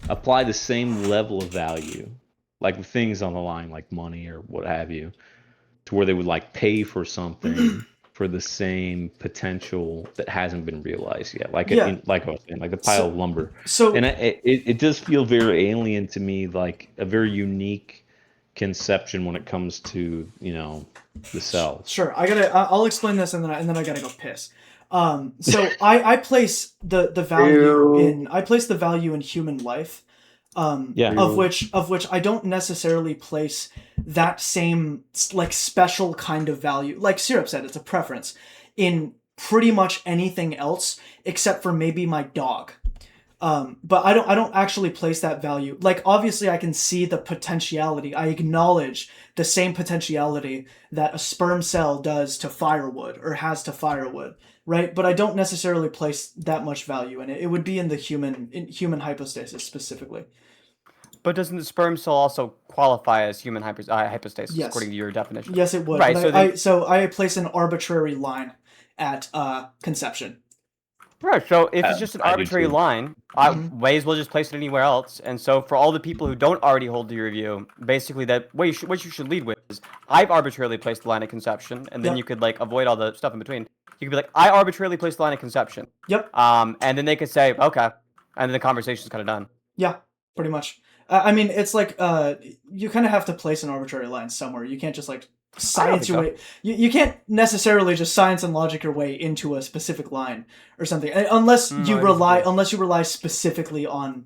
apply the same level of value, like with things on the line, like money or what have you, to where they would like pay for something for the same potential that hasn't been realized yet, like I was saying, like the pile of lumber. And it does feel very alien to me, like a very unique conception when it comes to the cells. Sure, I'll explain this and then I gotta go piss. So I place the value in human life, of which I don't necessarily place that same like special kind of value. Like Syrup said, it's a preference in pretty much anything else except for maybe my dog. But I don't actually place that value. Like obviously I can see the potentiality. I acknowledge the same potentiality that a sperm cell does to firewood or has to firewood. Right, but I don't necessarily place that much value in it. It would be in the human hypostasis specifically. But doesn't the sperm cell also qualify as human hypostasis according to your definition? Yes, it would. Right. So I place an arbitrary line at conception. Right. So if it's just an arbitrary line, may as well just place it anywhere else. And so for all the people who don't already hold the review, basically what you should lead with is I've arbitrarily placed the line at conception, and then you could like avoid all the stuff in between. You could be like, I arbitrarily placed the line of conception. Yep. And then they could say, okay. And then the conversation's kind of done. Yeah, pretty much. I mean, it's like you kind of have to place an arbitrary line somewhere. You can't just like science your way. You can't necessarily just science and logic your way into a specific line or something, unless you rely specifically on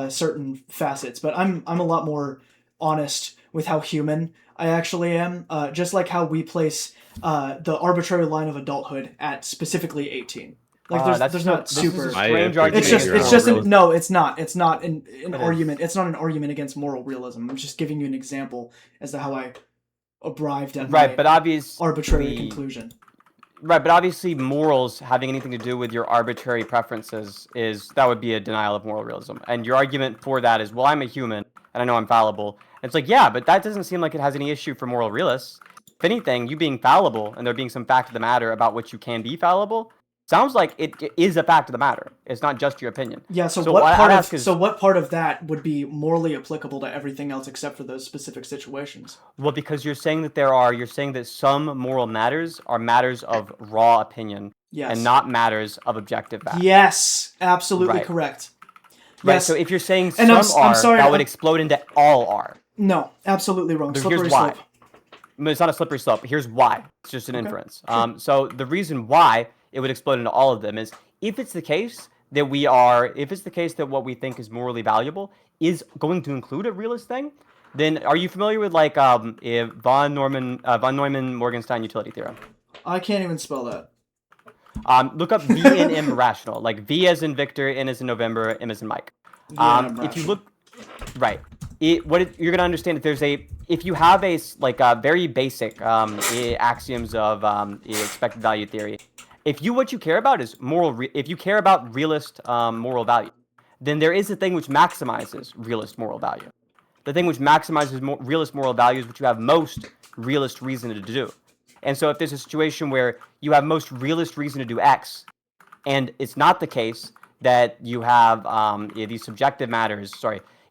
certain facets. But I'm a lot more honest with how human I actually am. Just like how we place the arbitrary line of adulthood at specifically 18. Like there's not super. Strange It's just no, it's not. It's not an argument. Is. It's not an argument against moral realism. I'm just giving you an example as to how I arrived at right, but obviously arbitrary conclusion. Right, but obviously morals having anything to do with your arbitrary preferences that would be a denial of moral realism. And your argument for that is, well, I'm a human and I know I'm fallible. And it's like, yeah, but that doesn't seem like it has any issue for moral realists. If anything, you being fallible and there being some fact of the matter about which you can be fallible sounds like it is a fact of the matter. It's not just your opinion. Yeah. So what part of that would be morally applicable to everything else except for those specific situations? Well, because you're saying that some moral matters are matters of raw opinion, and not matters of objective fact. Yes, absolutely correct. Right. Yes. So if you're saying some that would explode into all are. No, absolutely wrong. Here's why. It's not a slippery slope. Here's why. It's just an inference. Sure. So the reason why it would explode into all of them is if it's the case that what we think is morally valuable is going to include a realist thing, then are you familiar with like von Neumann Morgenstein utility theorem? I can't even spell that. Look up V and M rational, like V as in Victor, N as in November, M as in Mike. If you look, right, you're gonna understand that if you have a very basic axioms of expected value theory. If what you care about is if you care about realist moral value, then there is a thing which maximizes realist moral value. The thing which maximizes realist moral value is what you have most realist reason to do. And so if there's a situation where you have most realist reason to do X, and it's not the case that you have these subjective matters,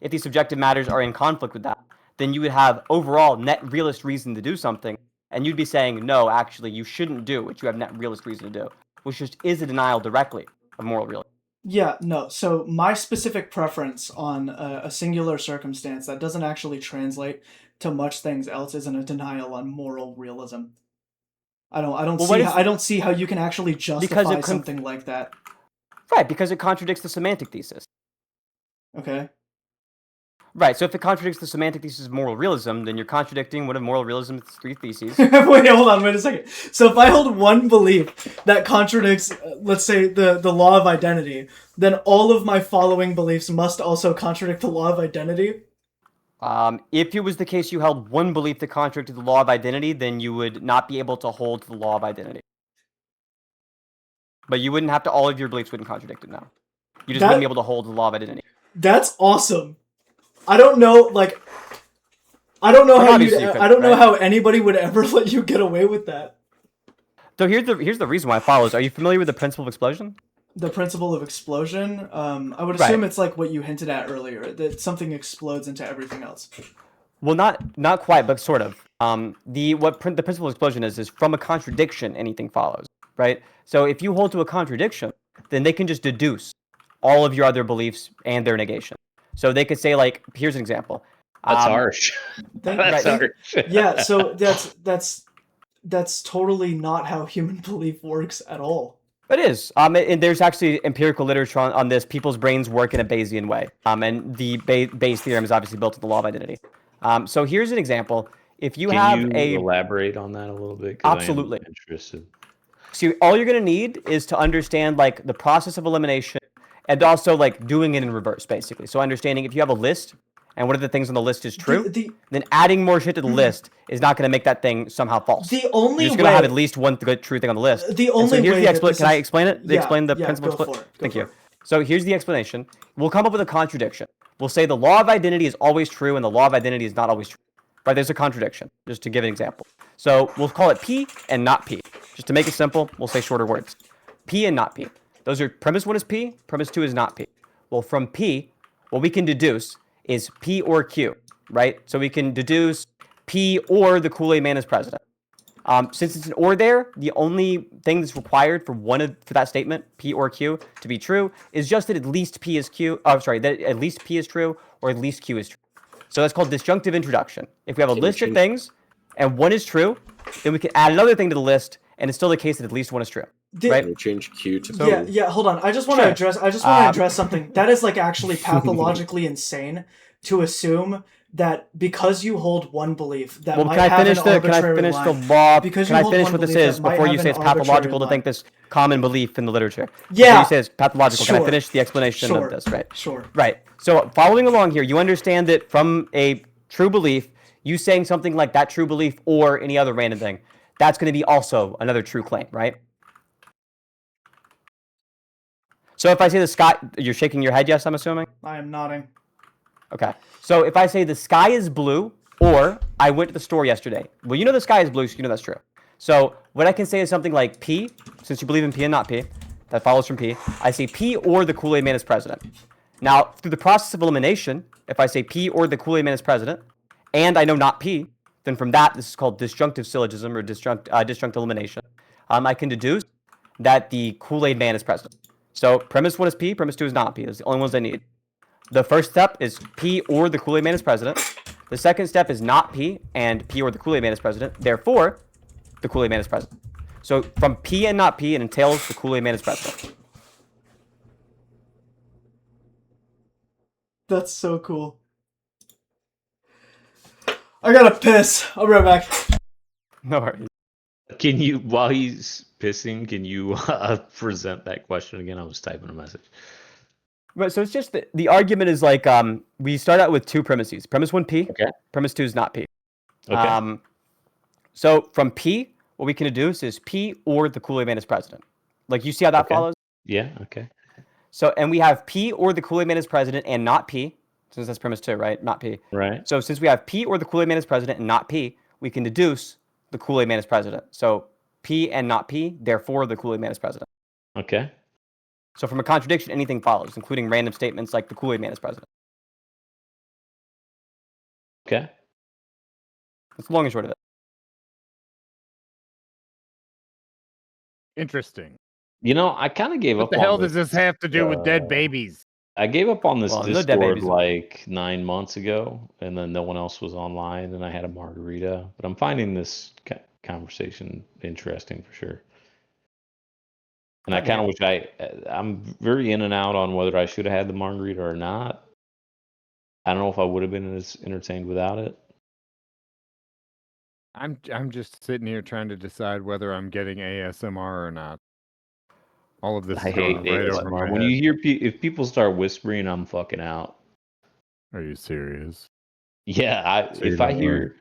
if these subjective matters are in conflict with that, then you would have overall net realist reason to do something. And you'd be saying, no, actually, you shouldn't do what you have net realist reason to do, which just is a denial directly of moral realism. Yeah, no. So my specific preference on a singular circumstance that doesn't actually translate to much things else isn't a denial on moral realism. I don't see how you can actually justify something like that. Right, because it contradicts the semantic thesis. Okay. Right, so if it contradicts the semantic thesis of moral realism, then you're contradicting one of moral realism's three theses. Wait a second. So if I hold one belief that contradicts, let's say, the law of identity, then all of my following beliefs must also contradict the law of identity? If it was the case you held one belief that contradicted the law of identity, then you would not be able to hold to the law of identity. But you wouldn't have to, all of your beliefs wouldn't contradict it now. You just wouldn't be able to hold the law of identity. That's awesome. I don't know how anybody would ever let you get away with that. So here's the reason why it follows. Are you familiar with the principle of explosion? The principle of explosion? I would assume it's like what you hinted at earlier, that something explodes into everything else. Well, not quite, but sort of. The principle of explosion is from a contradiction, anything follows, right? So if you hold to a contradiction, then they can just deduce all of your other beliefs and their negation. So they could say, like, here's an example. That's harsh. That's harsh. Yeah, so that's totally not how human belief works at all. It is. And there's actually empirical literature on this. People's brains work in a Bayesian way. And the Bayes theorem is obviously built on the law of identity. So here's an example. If you Can you elaborate on that a little bit? Absolutely. I am interested. So all you're going to need is to understand, like, the process of elimination and also, like, doing it in reverse, basically. So understanding if you have a list and one of the things on the list is true, then adding more shit to the list is not going to make that thing somehow false. The only You're just going to have at least one good true thing on the list. The only way Can I explain it? Explain the principle. Go for it. Thank you. So here's the explanation. We'll come up with a contradiction. We'll say the law of identity is always true and the law of identity is not always true. Right? There's a contradiction, just to give an example. So we'll call it P and not P. Just to make it simple, we'll say shorter words. P and not P. Those are premise 1 is P, premise 2 is not P. Well, from P, what we can deduce is P or Q, right? So we can deduce P or the Kool-Aid Man is president. Since it's an or there, the only thing that's required for that statement, P or Q, to be true is just that at least P is Q. That at least P is true or at least Q is true. So that's called disjunctive introduction. If we have a list of things and one is true, then we can add another thing to the list, and it's still the case that at least one is true. Right? Can we change Q to P? Yeah. Hold on. I just want to address. I just want to address something that is like actually pathologically insane to assume that because you hold one belief that Well, might can I have finish an the arbitrary line, law? because Can you I hold finish one what this belief is that might before you have say an it's arbitrary pathological to line. think this common belief in the literature? Yeah. Before you say it's pathological, Sure. can I finish the explanation Sure. of this? Right. Sure. Right. So following along here, you understand that from a true belief, you saying something like that true belief or any other random thing, that's going to be also another true claim, right? So if I say the sky, you're shaking your head, yes, I'm assuming? I am nodding. Okay. So if I say the sky is blue, or I went to the store yesterday. Well, you know the sky is blue, so you know that's true. So what I can say is something like P, since you believe in P and not P, that follows from P. I say P or the Kool-Aid Man is president. Now, through the process of elimination, if I say P or the Kool-Aid Man is president, and I know not P, then from that, this is called disjunctive syllogism or disjunct elimination. I can deduce that the Kool-Aid Man is president. So premise 1 is P, premise 2 is not P. Those are the only ones I need. The first step is P or the Kool-Aid Man is president. The second step is not P, and P or the Kool-Aid Man is president. Therefore, the Kool-Aid Man is president. So from P and not P, it entails the Kool-Aid Man is president. That's so cool. I gotta piss. I'll be right back. No worries. Can you, while he's pissing, can you present that question again? I was typing a message. Right, so it's just the argument is like we start out with two premises. Premise 1 P. Okay. Premise 2 is not P. Okay. So from P, what we can deduce is P or the Kool-Aid Man is president. Like you see how that follows? Yeah. Okay. So and we have P or the Kool-Aid Man is president and not P, since that's premise 2, right? Not P. Right. So since we have P or the Kool-Aid Man is president and not P, we can deduce the Kool-Aid Man is president. So P and not P, therefore the Kool-Aid Man is president. Okay. So from a contradiction, anything follows, including random statements like the Kool-Aid Man is president. Okay. That's the long and short of it. Interesting. You know, I kind of gave What up the on hell this. does this have to do with dead babies? I gave up on this Well, no dead Discord babies. like 9 months ago, and then no one else was online, and I had a margarita. But I'm finding this conversation interesting for sure. And I kind of wish I'm very in and out on whether I should have had the margarita or not. I don't know if I would have been as entertained without it. I'm just sitting here trying to decide whether I'm getting ASMR or not. All of this I is hate going right over my ASMR. When head. you hear if people start whispering, I'm fucking out. Are you serious? Yeah, So you if I don't hear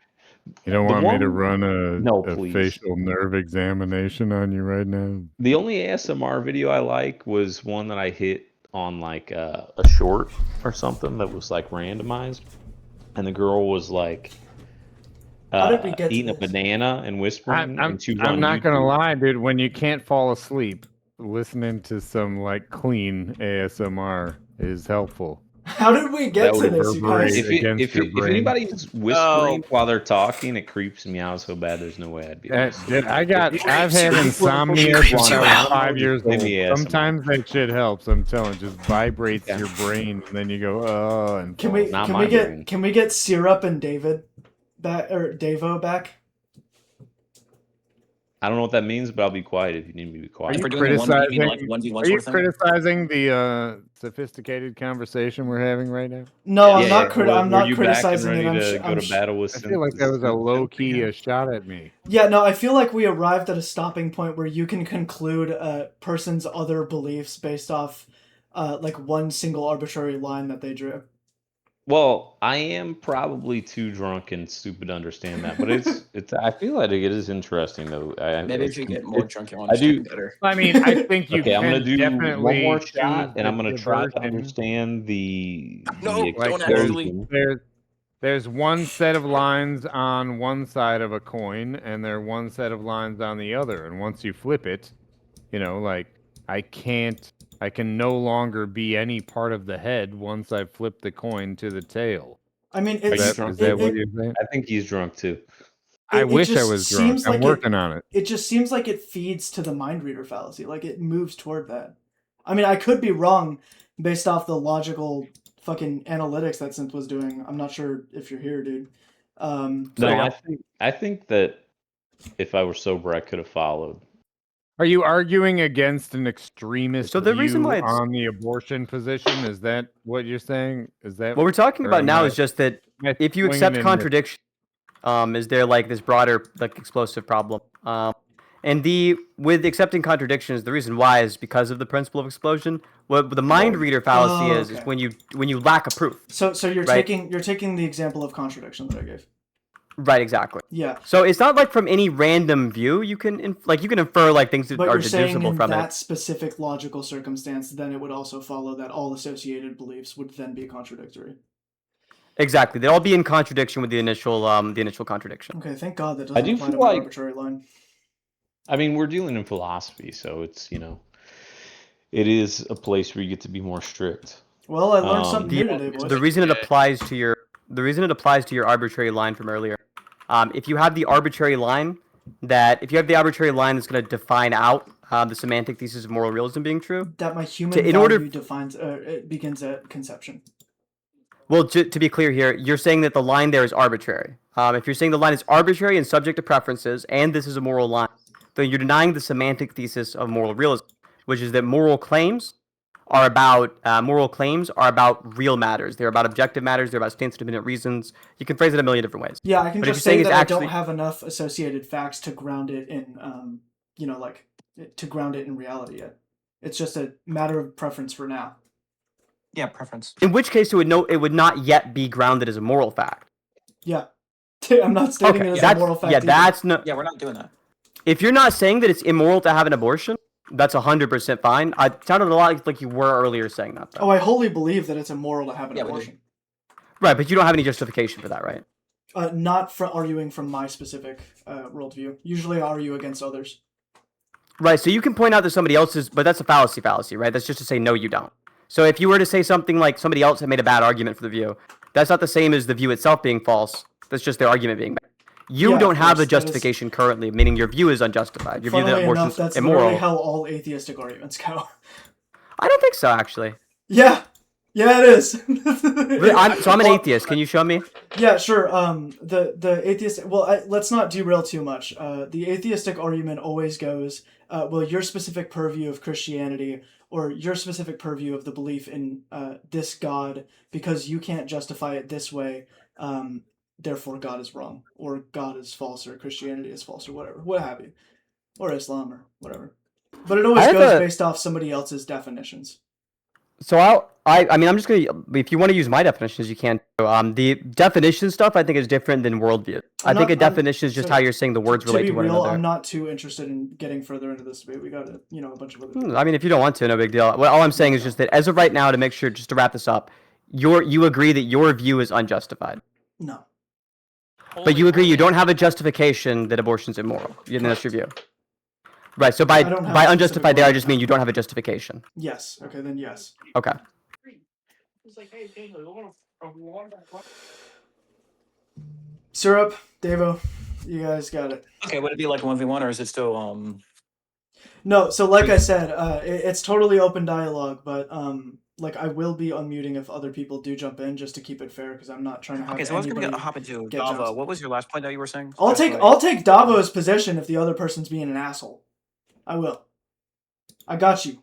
you don't the want me to one- run No, a please. facial nerve examination on you right now? The only ASMR video I like was one that I hit on like a short or something that was like randomized, and the girl was like How did we get to eating a this? banana and whispering, and she was I'm on not gonna YouTube. lie, dude. When you can't fall asleep, listening to some like clean ASMR is helpful. How did we get to this, you guys? If anybody's whispering while they're talking, it creeps me out so bad. There's no way I'd be. I've had insomnia since I was 5 years old. Sometimes that shit helps. I'm telling, just vibrates your brain, and then you go, oh. And Can we get Syrup and David back, or Davo back? I don't know what that means, but I'll be quiet if you need me to be quiet. Are you criticizing the sophisticated conversation we're having right now? No, I'm not criticizing it. I feel like that was a low key shot at me. Yeah, no, I feel like we arrived at a stopping point where you can conclude a person's other beliefs based off like one single arbitrary line that they drew. Well, I am probably too drunk and stupid to understand that, but it's. I feel like it is interesting though. Maybe if you get more drunk, you'll I do. understand better. I mean, I think you Okay, I'm gonna do definitely one more shot, and I'm gonna choose try to diversion. understand the. No, don't excursion. actually. There's one set of lines on one side of a coin, and there are one set of lines on the other. And once you flip it, you know, like I can no longer be any part of the head once I flip the coin to the tail. I mean, is that what you're saying? I think he's drunk too. I wish I was drunk. I'm working on it. It just seems like it feeds to the mind reader fallacy. Like it moves toward that. I mean, I could be wrong based off the logical fucking analytics that Synth was doing. I'm not sure if you're here, dude. No, I think that if I were sober, I could have followed. Are you arguing against an extremist So the reason view why it's on the abortion position? Is that what you're saying? Is that what we're talking or about am now I- is just that am I if you swinging accept in contradiction, is there like this broader like explosive problem? And with accepting contradictions, the reason why is because of the principle of explosion. What the mind reader fallacy is okay. when you lack a proof. So you're right? taking the example of contradiction that I gave. Right, exactly. Yeah. So it's not like from any random view you can infer like things that But are you're saying deducible in from that it. specific logical circumstance, then it would also follow that all associated beliefs would then be contradictory. Exactly. They'd all be in contradiction with the initial contradiction. Okay, thank God that doesn't apply to my arbitrary line. I mean, we're dealing in philosophy, so it's, it is a place where you get to be more strict. Well, I learned something new today, boys. The reason it applies to your arbitrary line from earlier, if you have the arbitrary line that's going to define out the semantic thesis of moral realism being true, that my human value defines it begins at conception. Well, to be clear here, you're saying that the line there is arbitrary. If you're saying the line is arbitrary and subject to preferences, and this is a moral line, then you're denying the semantic thesis of moral realism, which is that moral claims are about real matters. They're about objective matters. They're about stance-independent reasons. You can phrase it a million different ways. Yeah, I can just say that I don't have enough associated facts to ground it in, to ground it in reality yet. It's just a matter of preference for now. Yeah, preference. In which case, it would not yet be grounded as a moral fact. Yeah, I'm not stating it as a moral fact. Yeah, that's no. Yeah, we're not doing that. If you're not saying that it's immoral to have an abortion, that's 100% fine. I sounded a lot like you were earlier saying that, though. Oh, I wholly believe that it's immoral to have an abortion. Right, but you don't have any justification for that, right? Not for arguing from my specific worldview. Usually I argue against others. Right, so you can point out that somebody else's, but that's a fallacy, right? That's just to say, no, you don't. So if you were to say something like somebody else had made a bad argument for the view, that's not the same as the view itself being false. That's just their argument being bad. You don't have a justification currently, meaning your view is unjustified. Your view that abortion is that's immoral. literally how all atheistic arguments go. I don't think so, actually. Yeah, it is. So I'm an atheist. Can you show me? Yeah, sure. The atheist. Well, let's not derail too much. The atheistic argument always goes, well, your specific purview of Christianity or your specific purview of the belief in this God, because you can't justify it this way, therefore God is wrong, or God is false, or Christianity is false, or whatever, what have you, or Islam, or whatever. But it always goes based off somebody else's definitions. So I mean, I'm just gonna. If you want to use my definitions, you can. The definition stuff I think is different than worldview. I think a definition is just how you're saying the words relate to one another. I'm not too interested in getting further into this debate. We got a bunch of other. I mean, if you don't want to, no big deal. Well, all I'm saying is just that as of right now, to make sure, just to wrap this up, you agree that your view is unjustified. No. But you agree you don't have a justification that abortion's immoral. You think that's your view. Right, so by unjustified there, I just mean you don't have a justification. Yes. Okay, then yes. Okay. Syrup, Devo, you guys got it. Okay, would it be like 1v1 or is it still No, so like I said, it's totally open dialogue, but like I will be unmuting if other people do jump in just to keep it fair because I'm not trying to have. Okay, so I was gonna hop into Davo. What was your last point that you were saying? I'll take Davo's position if the other person's being an asshole. I will. I got you.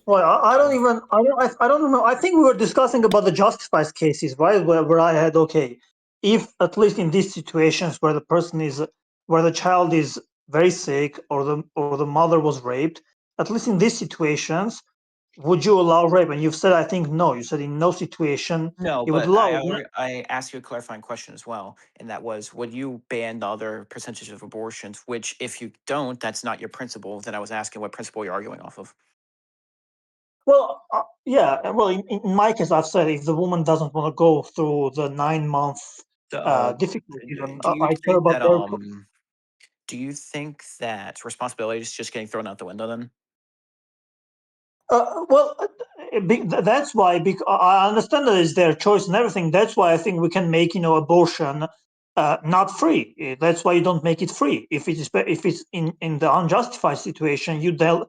Well, I don't know. I think we were discussing about the justified cases, right? Where I had, okay, if at least in these situations where the child is very sick or the mother was raped, at least in these situations, would you allow rape? And you've said, I think no. You said in no situation you would allow. I asked you a clarifying question as well, and that was, would you ban the other percentage of abortions? Which, if you don't, that's not your principle. Then I was asking what principle you're arguing off of. Well, yeah. Well, in my case, I've said if the woman doesn't want to go through the 9-month difficulty, then I care about their. Do you think that responsibility is just getting thrown out the window then? Well, that's why. Because I understand that it's their choice and everything. That's why I think we can make abortion not free. That's why you don't make it free. If it's in the unjustified situation, you tell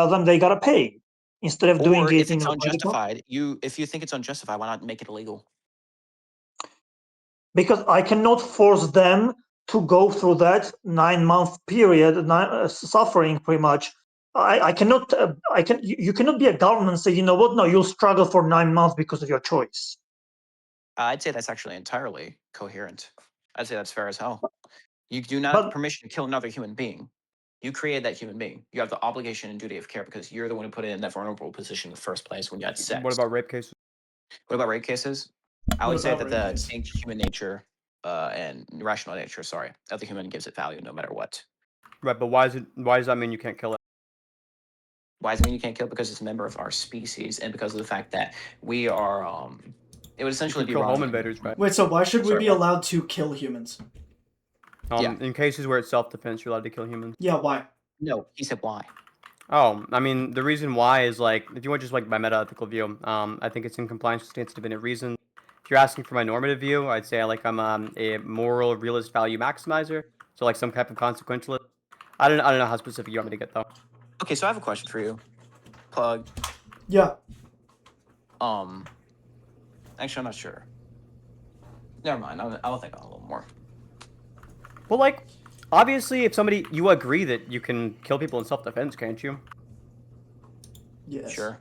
them they gotta pay instead of doing it. If it's unjustified, if you think it's unjustified, why not make it illegal? Because I cannot force them to go through that 9-month period, suffering pretty much. I cannot. You cannot be a government and say, you know what? No, you'll struggle for 9 months because of your choice. I'd say that's actually entirely coherent. I'd say that's fair as hell. You do not have permission to kill another human being. You created that human being. You have the obligation and duty of care because you're the one who put it in that vulnerable position in the first place when you had sex. What about rape cases? What about rape cases? I would say that the distinct human nature and rational nature, of the human gives it value no matter what. Right, but why does that mean you can't kill it? Why does it mean you can't kill it? Because it's a member of our species and because of the fact that we are it would essentially be home invaders, right? Wait, so why should we be allowed to kill humans? In cases where it's self-defense, you're allowed to kill humans. Yeah, why? No, he said why. Oh, I mean, the reason why is like, if you want just like my meta-ethical view, I think it's in compliance with stance of independent reason. If you're asking for my normative view, I'd say like I'm a moral realist value maximizer, so like some type of consequentialist. I don't know how specific you want me to get though. Okay, so I have a question for you, Plug. Yeah. Actually, I'm not sure. Never mind. I'll think on it a little more. Well, like, obviously, if you agree that you can kill people in self-defense, can't you? Yes. Sure.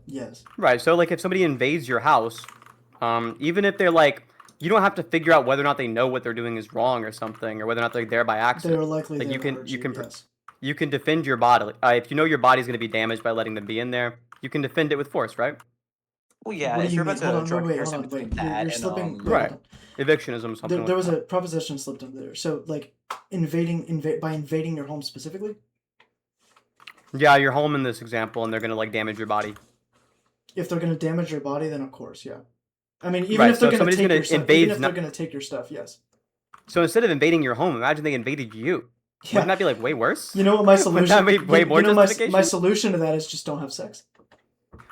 Yes. Right. So, like, if somebody invades your house, even if they're like, you don't have to figure out whether or not they know what they're doing is wrong or something, or whether or not they're there by accident. They're likely like there you can defend your body. If you know your body's going to be damaged by letting them be in there, you can defend it with force, right? Well, yeah. If you're about to draw a comparison between that you're slipping. Right. Evictionism, something. There was a proposition slipped in there. So, like, by invading your home specifically. Yeah, your home in this example, and they're going to like damage your body. If they're going to damage your body, then of course, yeah. I mean, even if they're going to take your stuff, even if they're going to take your stuff, yes. So instead of invading your home, imagine they invaded you. Yeah. Wouldn't that be like way worse? You know what my solution? Wouldn't that be way more justification? My solution to that is just don't have sex.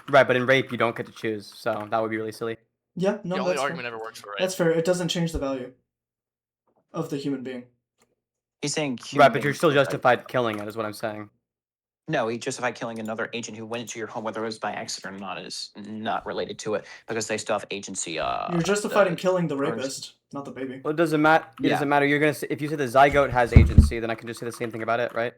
Right, but in rape you don't get to choose, so that would be really silly. Yeah, no, the only that's argument fair. ever works for rape. That's fair. It doesn't change the value of the human being. He's saying right, but you're still justified killing it, is what I'm saying. No, he justified killing another agent who went into your home, whether it was by accident or not, is not related to it because they still have agency. You're justified in killing the rapist, not the baby. Well, it doesn't matter. It doesn't matter. You're gonna say, if you say the zygote has agency, then I can just say the same thing about it, right?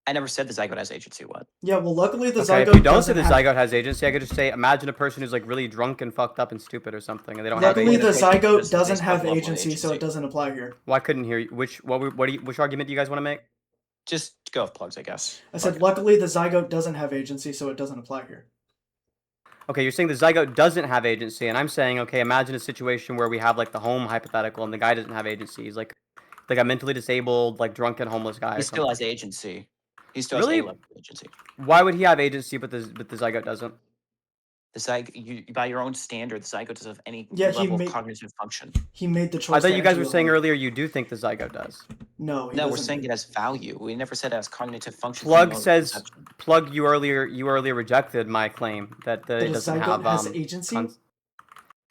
I never said the zygote has agency. What? Yeah, well, luckily the zygote. If you don't say the zygote has agency, I could just say, imagine a person who's like really drunk and fucked up and stupid or something, and they don't have agency. Luckily, the zygote doesn't have agency, so it doesn't apply here. Well, I couldn't hear you. Which argument do you guys want to make? Just go with plugs, I guess. I said, luckily the zygote doesn't have agency, so it doesn't apply here. Okay, you're saying the zygote doesn't have agency, and I'm saying, okay, imagine a situation where we have like the home hypothetical, and the guy doesn't have agency. He's like a mentally disabled, like drunken, homeless guy. He still has agency. He still really? has agency. Why would he have agency, but the zygote doesn't? The zygote, by your own standard, the zygote doesn't have any level of cognitive function. He made the choice. I thought you guys were saying earlier you do think the zygote does. No, we're saying it has value. We never said it has cognitive function. Plug. You earlier rejected my claim that it doesn't have has agency.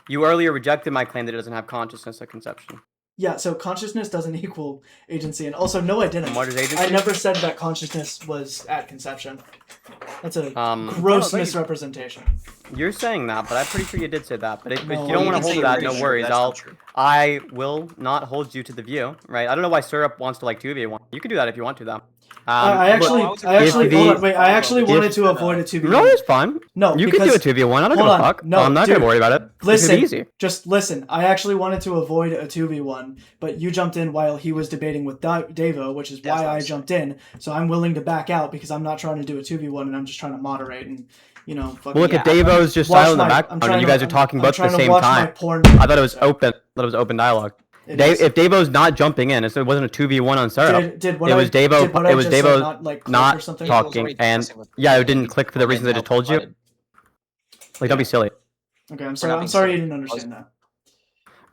You earlier rejected my claim that it doesn't have consciousness at conception. Yeah, so consciousness doesn't equal agency, and also no, I didn't. And what is agency? I never said that consciousness was at conception. That's a gross misrepresentation. You're saying that, but I'm pretty sure you did say that. But if you don't want to hold to that, no worries. I will not hold you to the view, right? I don't know why Syrup wants to like 2v1. You can do that if you want to, though. I actually wanted to avoid a 2v1. No, it's fine. No, you can do a 2v1. I don't give a fuck. No, I'm not gonna worry about it. Listen, easy. Just listen. I actually wanted to avoid a 2v1, but you jumped in while he was debating with Davo, which is why I jumped in. So I'm willing to back out because I'm not trying to do a 2v1, and I'm just trying to moderate and. You know, well, look, if Davo's just silent in the background and you guys are talking about at the same time, I thought it was open. Open dialogue. If Davo's not jumping in, it wasn't a 2v1 on Syrup. It was Davo not talking, and yeah, it didn't click for the reasons I just told you. Like, don't be silly. Okay, I'm sorry you didn't understand that.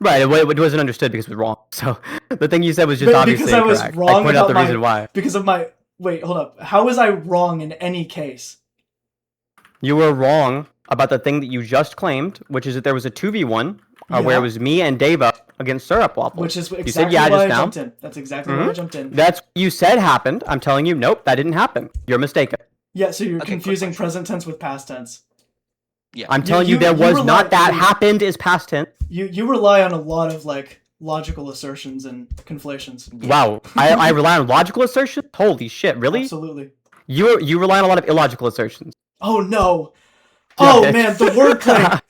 Right, it wasn't understood because it was wrong. So the thing you said was just obviously incorrect. Because I was wrong. I pointed out the reason why. Because of my wait, hold up. How was I wrong in any case? You were wrong about the thing that you just claimed, which is that there was a 2v1 where it was me and Dava against Syrup Waffle. Which is exactly why I jumped in. That's exactly why I jumped in. That's what you said happened. I'm telling you, nope, that didn't happen. You're mistaken. Yeah, so you're confusing present tense with past tense. Yeah. I'm telling you, there was not that happened is past tense. You rely on a lot of like logical assertions and conflations. Wow, I rely on logical assertions? Holy shit, really? Absolutely. You rely on a lot of illogical assertions. Oh no. Oh man, the wordplay.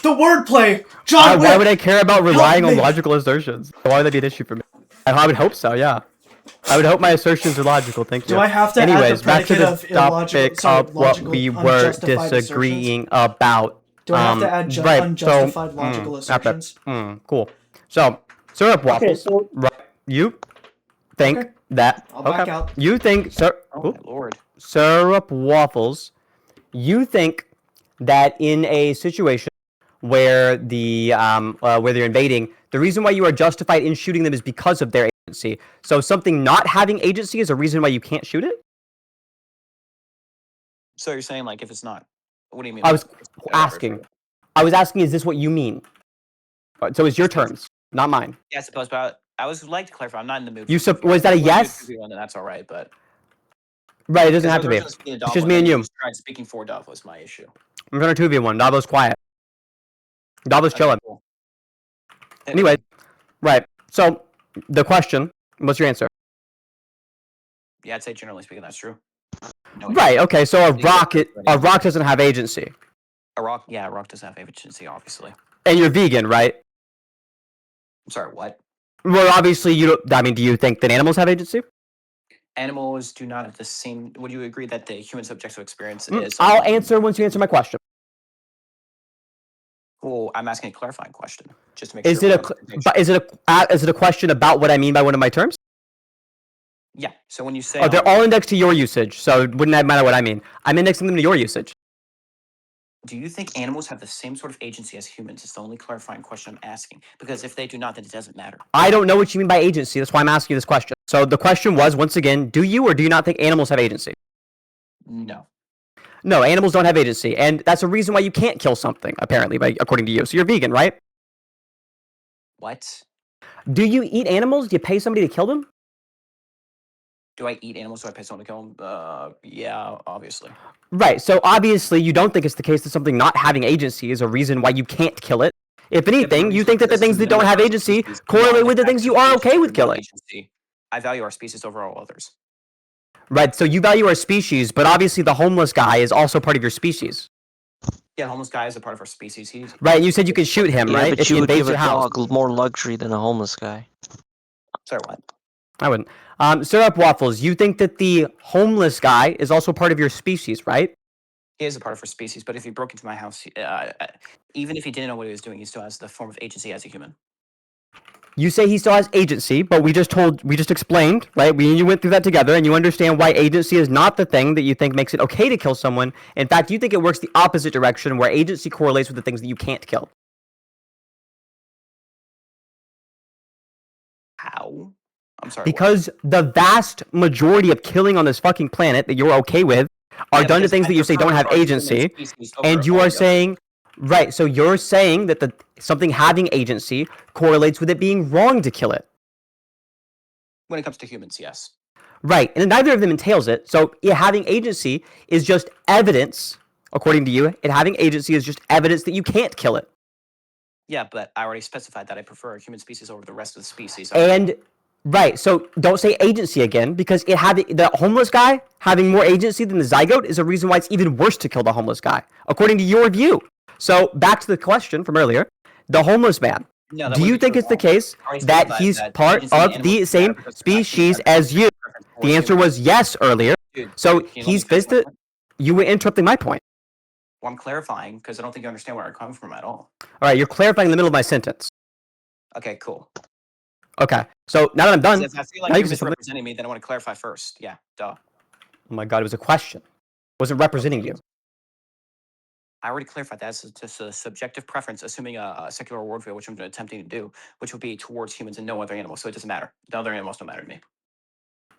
The wordplay. John Wick. Why would I care about relying on logical assertions? Why would that be an issue for me? I would hope so, yeah. I would hope my assertions are logical, thank you. Do I have to Anyways, add the back to predicate the of illogical, topic of what we were disagreeing about. Do I have to add unjustified logical assertions? Cool. So, syrup waffles. Okay, so right? You think that? I'll back out. You think Oh my lord. syrup waffles? You think that in a situation where where they're invading, the reason why you are justified in shooting them is because of their agency. So something not having agency is a reason why you can't shoot it? So you're saying like if it's not? What do you mean? I was asking, is this what you mean? So it's your terms, not mine. Yeah, I suppose, but I was like to clarify. I'm not in the mood. Was that a yes? Then that's all right, but right, it doesn't have to be. It's just me and you. Tried speaking for Dov was my issue. I'm gonna 2v1. Davo's quiet. Davo's chilling. Cool. Anyway, right. So the question. What's your answer? Yeah, I'd say generally speaking, that's true. No, right. Okay. So a rock doesn't have agency. A rock doesn't have agency, obviously. And you're vegan, right? I'm sorry, what? Well, obviously you don't. I mean, do you think that animals have agency? Animals do not have the same. Would you agree that the human subjective experience is? I'll answer once you answer my question. Well, I'm asking a clarifying question, just to make sure. Is it a question about what I mean by one of my terms? Yeah. So when you say, they're all indexed to your usage, so it wouldn't matter what I mean. I'm indexing them to your usage. Do you think animals have the same sort of agency as humans? It's the only clarifying question I'm asking. Because if they do not, then it doesn't matter. I don't know what you mean by agency. That's why I'm asking you this question. So the question was, once again, do you or do you not think animals have agency? No. No, animals don't have agency. And that's a reason why you can't kill something, apparently, according to you. So you're vegan, right? What? Do you eat animals? Do you pay somebody to kill them? Do I eat animals? Do I pay someone to kill them? Yeah, obviously. Right. So obviously, you don't think it's the case that something not having agency is a reason why you can't kill it. If anything, you think that the things that don't have agency correlate with the things you are okay with killing. I value our species over all others. Right. So you value our species, but obviously the homeless guy is also part of your species. Yeah, homeless guy is a part of our species. He's right. You said you can shoot him, yeah, right? But you would give a dog more luxury than a homeless guy. Sorry, what? I wouldn't. Syrup waffles. You think that the homeless guy is also part of your species, right? He is a part of our species, but if he broke into my house, even if he didn't know what he was doing, he still has the form of agency as a human. You say he still has agency, but we just explained, right? You went through that together, and you understand why agency is not the thing that you think makes it okay to kill someone. In fact, you think it works the opposite direction, where agency correlates with the things that you can't kill. How? I'm sorry. Because the vast majority of killing on this fucking planet that you're okay with are done to things that you say don't have agency, and you are saying, right, so you're saying that something having agency correlates with it being wrong to kill it. When it comes to humans, yes. Right, and neither of them entails it, so it having agency is just evidence, according to you, it having agency is just evidence that you can't kill it. Yeah, but I already specified that I prefer human species over the rest of the species. And right, so don't say agency again, because the homeless guy having more agency than the zygote is a reason why it's even worse to kill the homeless guy, according to your view. So back to the question from earlier, the homeless man. No, do you think it's the case that he's part of the same species as you? The answer was yes earlier. So he's visited. You were interrupting my point. Well, I'm clarifying because I don't think you understand where I'm coming from at all. All right, you're clarifying in the middle of my sentence. Okay, cool. Okay, so now that I'm done, if I feel like you're misrepresenting me, then I want to clarify first. Yeah, duh. Oh my god, it was a question. I wasn't representing you. I already clarified that. It's just a subjective preference, assuming a secular worldview, which I'm attempting to do, which would be towards humans and no other animals. So it doesn't matter. The other animals don't matter to me.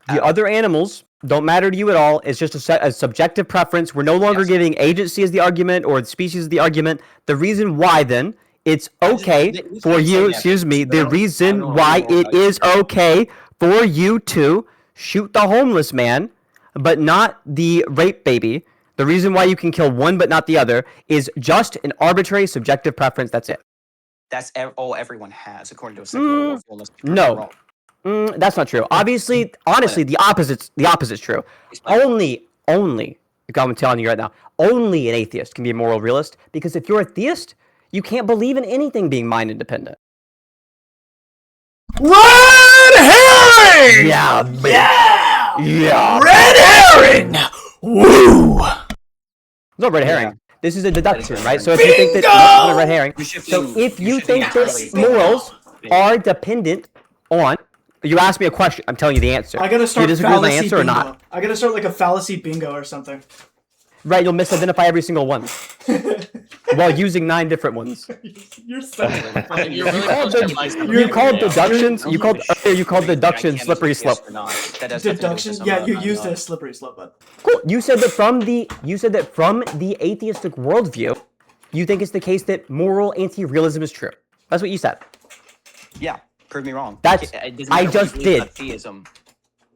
The other animals don't matter to you at all. It's just a subjective preference. We're no longer giving agency as the argument or species as the argument. The reason why, then, it's okay for you, the reason why it is okay for you to shoot the homeless man, but not the rape baby, the reason why you can kill one but not the other is just an arbitrary subjective preference. That's it. That's all everyone has, according to a secular worldview. Unless people are No. wrong. That's not true. Obviously, honestly, the opposite's true. Only, I'm telling you right now, only an atheist can be a moral realist, because if you're a theist, you can't believe in anything being mind independent. Red herring! Yeah, Yeah! yeah. Red herring! Woo! No red herring. This is a deduction, right? So if you think that no, it's a red herring. So if you think that morals are dependent on, you asked me a question. I'm telling you the answer. I gotta start Do you disagree with my fallacy answer bingo. or not? I gotta start like a fallacy bingo or something. Right, you'll misidentify every single one while using 9 different ones. You're so funny. You called deductions. You called deduction slippery slope. Deduction? Yeah, you used a slippery slope. But Cool. You said that from the atheistic worldview, you think it's the case that moral anti-realism is true. That's what you said. Yeah, prove me wrong. I just did.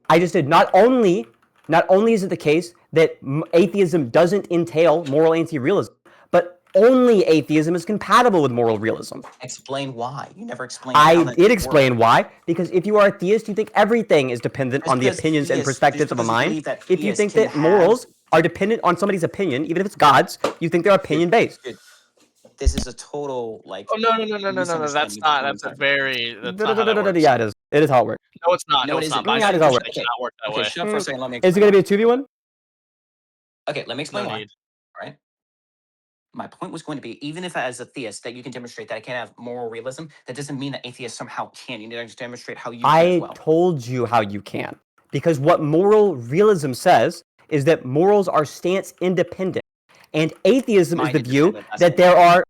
I just did. Not only is it the case that atheism doesn't entail moral anti-realism, but only atheism is compatible with moral realism. Explain why. You never explained. I did explain why, because if you are a theist, you think everything is dependent on the opinions and perspectives of a mind. If you think that morals are dependent on somebody's opinion, even if it's God's, you think they're opinion-based. This is a total, like... Oh, no. That's a very... That's not how that works. Yeah, it is. It is how it works. No, it's not. No, it's not. Yeah, it is how it works. It cannot work that way. Shut up for a second. Let me explain. Is it going to be a 2v1? Okay, let me explain No why. need. All right. My point was going to be, even if as a theist that you can demonstrate that I can't have moral realism, that doesn't mean that atheists somehow can. You need to demonstrate how you can as well. I told you how you can. Because what moral realism says is that morals are stance independent. And atheism is the view that there are...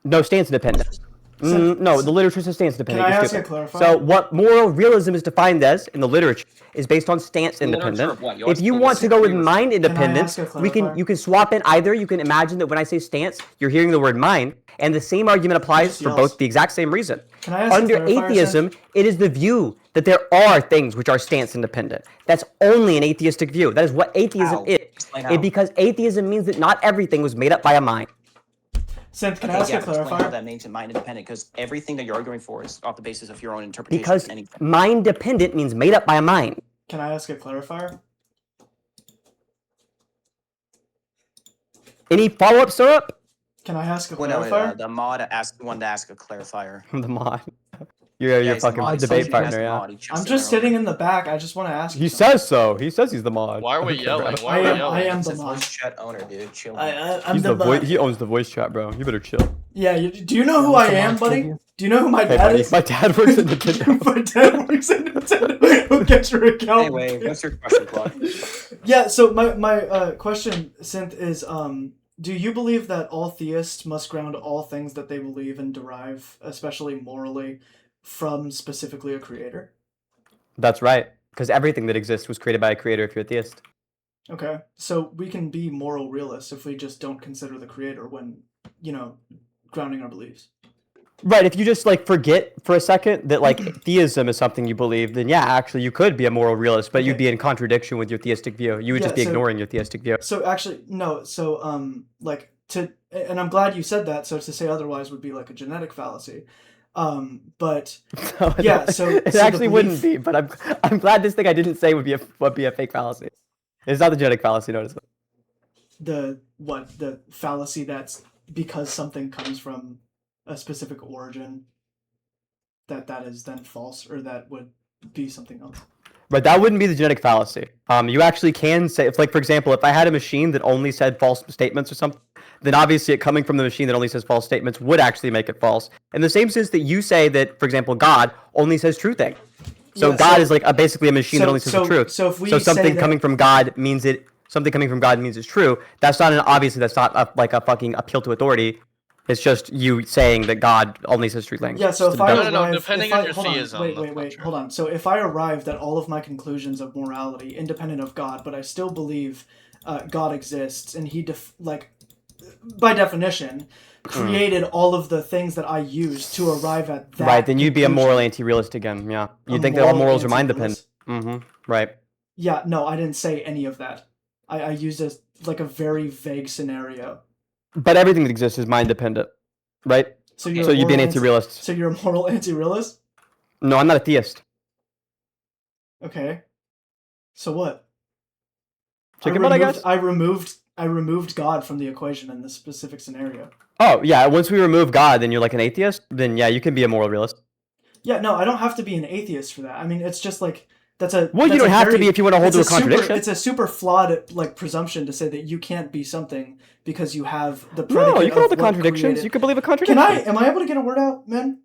No, stance independent. No, the literature says stance independent. Can I ask a clarifier? So what moral realism is defined as in the literature is based on stance independent. If you want to go with mind independence, you can swap in either. You can imagine that when I say stance, you're hearing the word mind, and the same argument applies for both the exact same reason. Under atheism, it is the view that there are things which are stance independent. That's only an atheistic view. That is what atheism is. Because atheism means that not everything was made up by a mind. Synth, can I ask a clarifier? How that makes it mind independent, because everything that you're arguing for is off the basis of your own interpretation. Because mind dependent means made up by a mind. Can I ask a clarifier? Any follow-up, syrup? Can I ask a clarifier? The mod wanted to ask a clarifier. The mod. You're your fucking debate partner, yeah. I'm just sitting in the back. I just want to ask. He says so. He says he's the mod. Why are we yelling? I am the mod. Voice chat owner, dude. Chill. I'm the mod. He owns the voice chat, bro. You better chill. Yeah. Do you know who I am, buddy? Do you know who my dad is? My dad works in Nintendo. My dad works in Nintendo. Who gets your account? Anyway, what's your question, Claude? Yeah. So my question, Synth, is do you believe that all theists must ground all things that they believe and derive, especially morally, from specifically a creator? That's right, because everything that exists was created by a creator if you're a theist. Okay, so we can be moral realists if we just don't consider the creator when, grounding our beliefs. Right, if you just forget for a second that theism is something you believe, then yeah, actually you could be a moral realist, but you'd be in contradiction with your theistic view. You would just be ignoring your theistic view. So actually, no, so and I'm glad you said that, so to say otherwise would be like a genetic fallacy. But yeah, so it actually wouldn't be. But I'm glad this thing I didn't say would be a fake fallacy. It's not the genetic fallacy. Notice the fallacy that's because something comes from a specific origin that is then false, or that would be something else. Right, that wouldn't be the genetic fallacy. You actually can say, for example, if I had a machine that only said false statements or something, then obviously it coming from the machine that only says false statements would actually make it false. In the same sense that you say that, for example, God only says true things. So yeah, God is basically a machine that only says the truth. So if we something coming from God means it's true. That's not a fucking appeal to authority. It's just you saying that God only says true things. Yeah, so if I depending on your theism. Wait, hold on. So if I arrived at all of my conclusions of morality independent of God, but I still believe God exists, and he by definition created all of the things that I use to arrive at that. Right, then you'd be a moral anti-realist again. Yeah, you'd think that all morals are mind dependent. Right. Yeah, no, I didn't say any of that. I used a very vague scenario. But everything that exists is mind dependent, right? So you're So you'd be an anti-realist. So you're a moral anti-realist? No, I'm not a theist. Okay. So what? Chicken butt, I guess? I removed God from the equation in this specific scenario. Oh, yeah, once we remove God, then you're like an atheist? Then yeah, you can be a moral realist. Yeah, no, I don't have to be an atheist for that. I mean, it's just like Well, you don't have to be if you want to hold to a contradiction. It's a super flawed like presumption to say that you can't be something because you have the predicate. No, you can hold the contradictions. contradictions. You can believe a contradiction. Am I able to get a word out, man?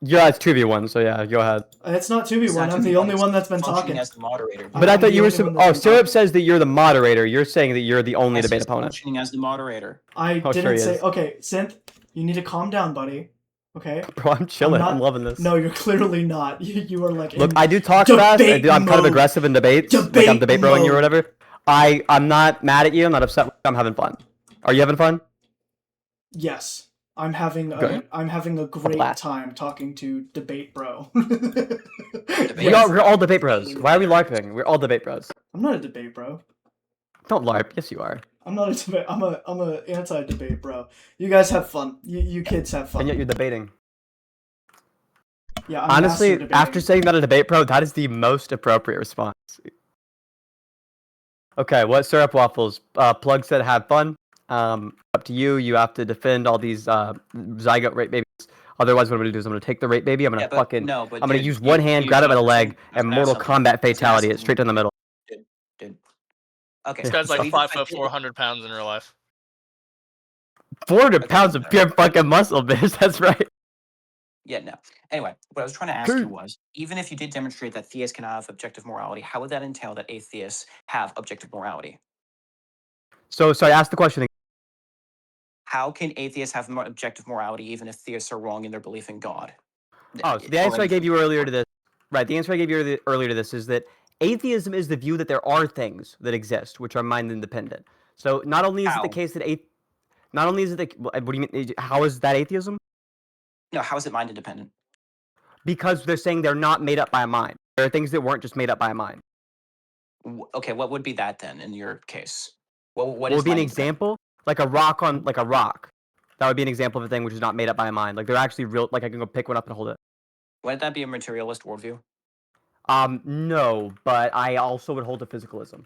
Yeah, it's 2v1, so yeah, go ahead. It's not 2v1. I'm the only one that's been talking. As the moderator. But I thought you were. Syrup says that you're the moderator. You're saying that you're the only debate opponent. Functioning as the moderator. I didn't say. Okay, Synth, you need to calm down, buddy. Okay. Bro, I'm chilling. I'm loving this. No, you're clearly not. You are like. Look, I do talk fast. I'm kind of aggressive in debates. Like I'm debate broing you or whatever. I'm not mad at you. I'm not upset. I'm having fun. Are you having fun? Yes. I'm having a great time talking to debate bro. We're all debate bros. Why are we LARPing? We're all debate bros. I'm not a debate bro. Don't LARP. Yes, you are. I'm not a debate. I'm a anti-debate bro. You guys have fun. You kids have fun. And yet you're debating. Yeah. I'm honestly, after saying that a debate bro, that is the most appropriate response. Okay, what Syrup Waffles? Plug said have fun. Up to you. You have to defend all these zygote rape babies. Otherwise, what I'm gonna do is I'm gonna take the rape baby. I'm gonna I'm gonna use one hand, grab it by the leg, and Mortal Kombat fatality it straight down the middle. Dude. Okay. This guy's like 5 foot 400 pounds in real life. 400 pounds of pure fucking muscle, bitch. That's right. Yeah, no. Anyway, what I was trying to ask you was, even if you did demonstrate that theists can have objective morality, how would that entail that atheists have objective morality? So, sorry, ask the question again. How can atheists have objective morality even if theists are wrong in their belief in God? Oh, so the answer I gave you earlier to this, right? The answer I gave you earlier to this is that atheism is the view that there are things that exist which are mind independent. So not only is it the case that not only is it the what do you mean? How is that atheism? No, how is it mind independent? Because they're saying they're not made up by a mind. There are things that weren't just made up by a mind. Okay, what would be that then in your case? What would be an example? Like a rock. That would be an example of a thing which is not made up by a mind. Like they're actually real. Like I can go pick one up and hold it. Wouldn't that be a materialist worldview? No, but I also would hold to physicalism.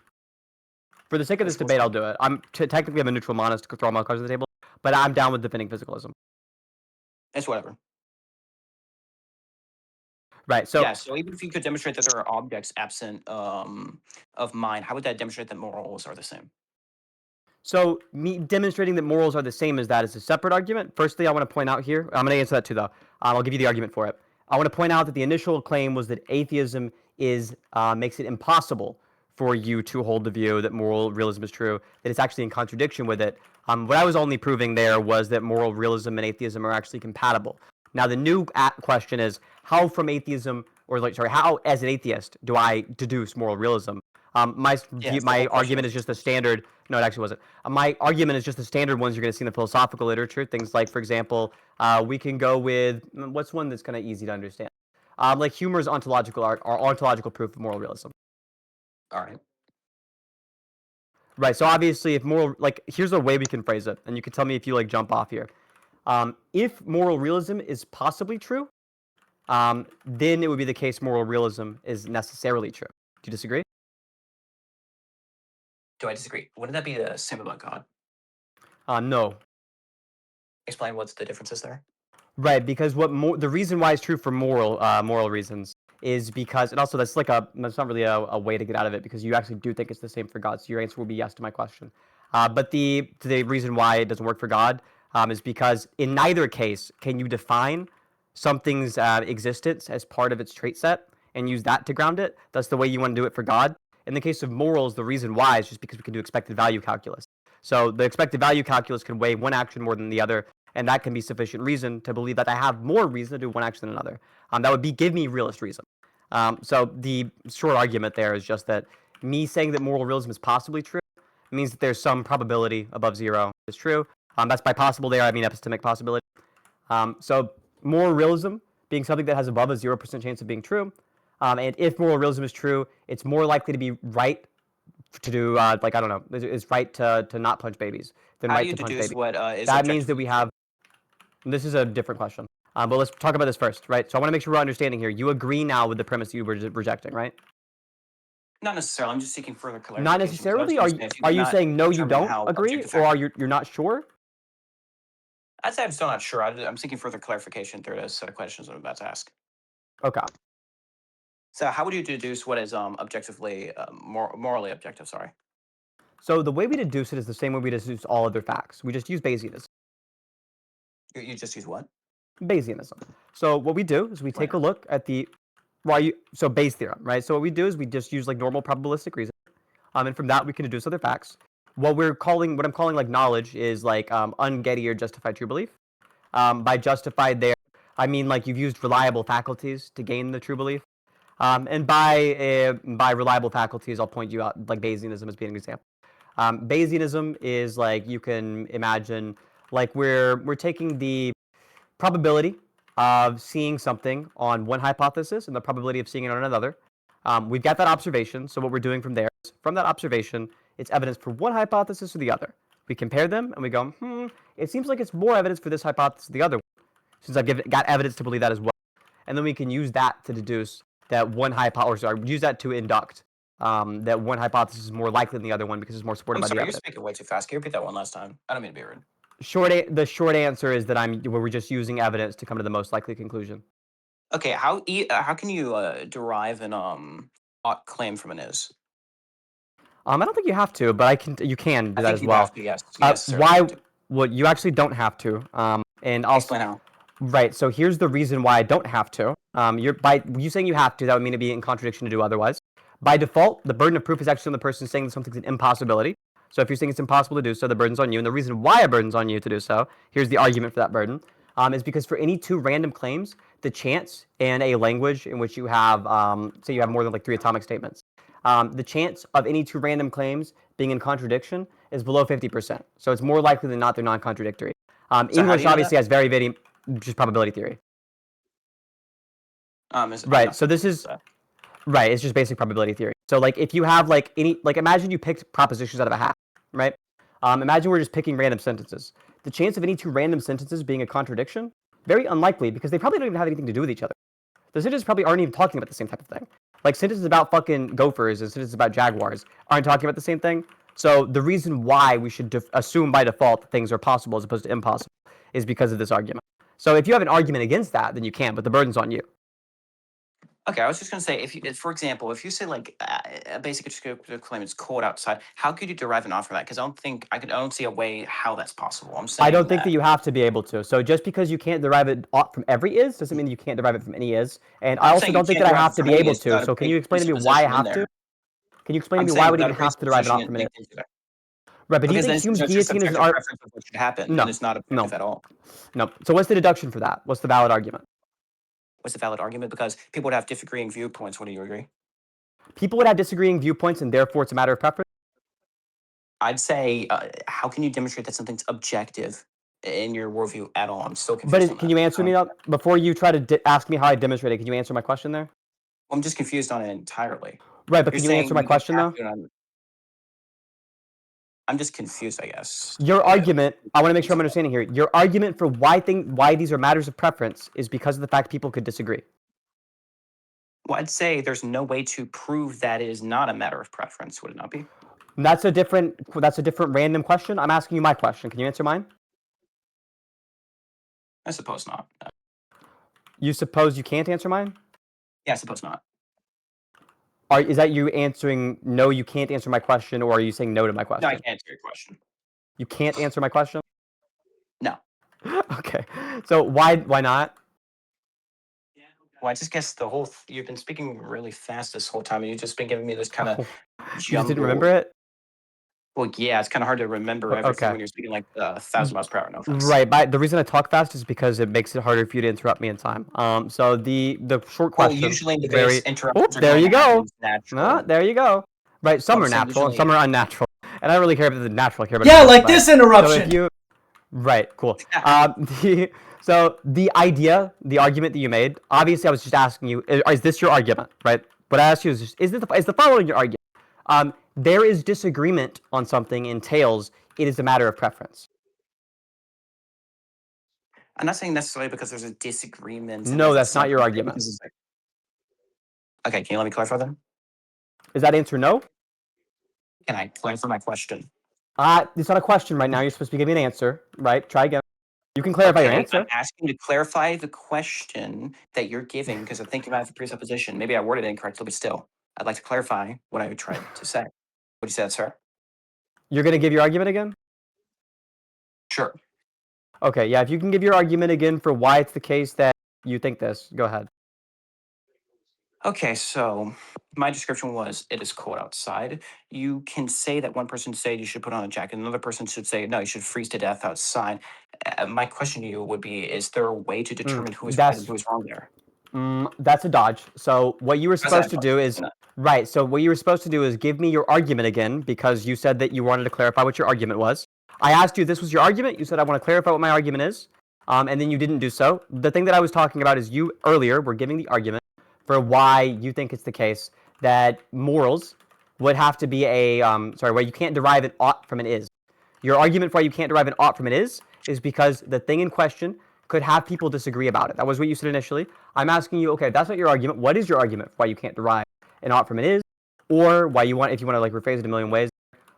For the sake of this debate, I'll do it. Technically I'm a neutral monist to throw all my cards on the table, but I'm down with defending physicalism. It's whatever. Right. So yeah. So even if you could demonstrate that there are objects absent of mind, how would that demonstrate that morals are the same? So me demonstrating that morals are the same as that is a separate argument. Firstly, I want to point out here. I'm going to answer that too, though. I'll give you the argument for it. I want to point out that the initial claim was that atheism makes it impossible for you to hold the view that moral realism is true. That it's actually in contradiction with it. What I was only proving there was that moral realism and atheism are actually compatible. Now the new question is how how as an atheist do I deduce moral realism? My argument is just the standard. No, it actually wasn't. My argument is just the standard ones you're going to see in the philosophical literature. Things like, for example, we can go with what's one that's kind of easy to understand. Like humor's ontological proof of moral realism. All right. Right. So obviously, if here's a way we can phrase it, and you can tell me if you jump off here. If moral realism is possibly true, then it would be the case moral realism is necessarily true. Do you disagree? Do I disagree? Wouldn't that be the same about God? No. Explain what's the differences there. Right, because the reason why it's true for moral reasons is because, and also that's not really a way to get out of it because you actually do think it's the same for God. So your answer will be yes to my question. But the reason why it doesn't work for God is because in neither case can you define something's existence as part of its trait set and use that to ground it. That's the way you want to do it for God. In the case of morals, the reason why is just because we can do expected value calculus. So the expected value calculus can weigh one action more than the other, and that can be sufficient reason to believe that I have more reason to do one action than another. That would give me realist reason. So the short argument there is just that me saying that moral realism is possibly true means that there's some probability above zero is true. That's by possible there, I mean epistemic possibility. So moral realism being something that has above a 0% chance of being true, and if moral realism is true, it's more likely to be right to do, it's right to not punch babies than right to punch babies. What is that means that we have, This is a different question. But let's talk about this first, right? So I want to make sure we're understanding here. You agree now with the premise you were rejecting, right? Not necessarily. I'm just seeking further clarification. Not necessarily. Are you saying no, you don't agree, or are you're not sure? I'd say I'm still not sure. I'm seeking further clarification through a set of questions I'm about to ask. Okay. So how would you deduce what is objectively morally objective? Sorry. So the way we deduce it is the same way we deduce all other facts. We just use Bayesianism. You just use what? Bayesianism. So what we do is we take a look at the so Bayes theorem, right? So what we do is we just use like normal probabilistic reasoning, and from that we can deduce other facts. What I'm calling like knowledge is like ungetty or justified true belief. By justified there, I mean like you've used reliable faculties to gain the true belief. And by reliable faculties, I'll point you out like Bayesianism as being an example. Bayesianism is like you can imagine like we're taking the probability of seeing something on one hypothesis and the probability of seeing it on another. We've got that observation, so what we're doing from there is, from that observation, it's evidence for one hypothesis or the other. We compare them and we go, it seems like it's more evidence for this hypothesis than the other one, since I've got evidence to believe that as well. And then we can use that to deduce that one hypothesis, or use that to induct that one hypothesis is more likely than the other one because it's more supported by the evidence. You're speaking way too fast. Can you repeat that one last time? I don't mean to be rude. The short answer is that we're just using evidence to come to the most likely conclusion. Okay, how can you derive an ought claim from an is? I don't think you have to, but you can do that as well. Have to, yes. Yes, sir. Why? Well, you actually don't have to. And I'll explain how. Right. So here's the reason why I don't have to. By you saying you have to, that would mean to be in contradiction to do otherwise. By default, the burden of proof is actually on the person saying that something's an impossibility. So if you're saying it's impossible to do so, the burden's on you. And the reason why a burden's on you to do so, here's the argument for that burden, is because for any two random claims, the chance in a language in which you have, say you have more than like 3 atomic statements, the chance of any two random claims being in contradiction is below 50%. So it's more likely than not they're non-contradictory. English obviously has very just probability theory. Right. So this is right. It's just basic probability theory. So like if you have like imagine you picked propositions out of a hat, right? Imagine we're just picking random sentences. The chance of any two random sentences being a contradiction, very unlikely because they probably don't even have anything to do with each other. The sentences probably aren't even talking about the same type of thing. Like sentences about fucking gophers and sentences about jaguars aren't talking about the same thing. So the reason why we should assume by default that things are possible as opposed to impossible is because of this argument. So if you have an argument against that, then you can, but the burden's on you. Okay, I was just going to say, for example, if you say like a basic descriptive claim is cold outside, how could you derive an ought from that? Because I don't see a way how that's possible. I'm saying I don't think that you have to be able to. So just because you can't derive it ought from every is doesn't mean you can't derive it from any is. And I also don't think that I have to be able to. So can you explain to me why I have to? Can you explain to me why I would even have to derive an ought from an is? Right, but do you think Hume's guillotine is an art? What should happen? No, and it's not objective at all. No. So what's the deduction for that? What's the valid argument? What's the valid argument? Because people would have disagreeing viewpoints. What do you agree? People would have disagreeing viewpoints, and therefore it's a matter of preference? I'd say, how can you demonstrate that something's objective in your worldview at all? I'm still confused. But can you answer me before you try to ask me how I demonstrate it? Can you answer my question there? Well, I'm just confused on it entirely. Right, but can you answer my question though? I'm just confused, I guess. Your argument, I want to make sure I'm understanding here. Your argument for why these are matters of preference is because of the fact people could disagree. Well, I'd say there's no way to prove that it is not a matter of preference, would it not be? That's a different random question. I'm asking you my question. Can you answer mine? I suppose not. You suppose you can't answer mine? Yeah, I suppose not. Is that you answering no, you can't answer my question, or are you saying no to my question? No, I can't answer your question. You can't answer my question? No. Okay. So why not? Well, I just guess you've been speaking really fast this whole time, and you've just been giving me this kind of You just didn't remember it? Well, yeah, it's kind of hard to remember everything when you're speaking like 1,000 miles per hour. No offense. Right, but the reason I talk fast is because it makes it harder for you to interrupt me in time. So the short question. Well, usually the very interruptions. There you go. There you go. Right, some are natural and some are unnatural, and I don't really care about the natural. I care about like this interruption. Right, cool. So the argument that you made. Obviously, I was just asking you: is this your argument? Right. What I asked you is the following your argument? There is disagreement on something entails it is a matter of preference. I'm not saying necessarily because there's a disagreement. No, that's not your argument. Okay, can you let me clarify then? Is that answer no? Can I clarify my question? It's not a question right now. You're supposed to be giving an answer, right? Try again. You can clarify your answer. I'm asking you to clarify the question that you're giving because I'm thinking about the presupposition. Maybe I worded it incorrectly, but still, I'd like to clarify what I tried to say. What you said, sir? You're going to give your argument again? Sure. Okay, yeah, if you can give your argument again for why it's the case that you think this, go ahead. Okay, so my description was it is cold outside. You can say that one person said you should put on a jacket, another person should say no, you should freeze to death outside. My question to you would be: is there a way to determine who is right and who is wrong there? That's a dodge. So what you were supposed to do is right. So what you were supposed to do is give me your argument again because you said that you wanted to clarify what your argument was. I asked you this was your argument. You said I want to clarify what my argument is, and then you didn't do so. The thing that I was talking about is you earlier were giving the argument for why you think it's the case that morals would have to be a where you can't derive an ought from an is. Your argument for why you can't derive an ought from an is because the thing in question could have people disagree about it. That was what you said initially. I'm asking you, okay, that's not your argument. What is your argument for why you can't derive an ought from an is, or why you want, if you want to like rephrase it a million ways,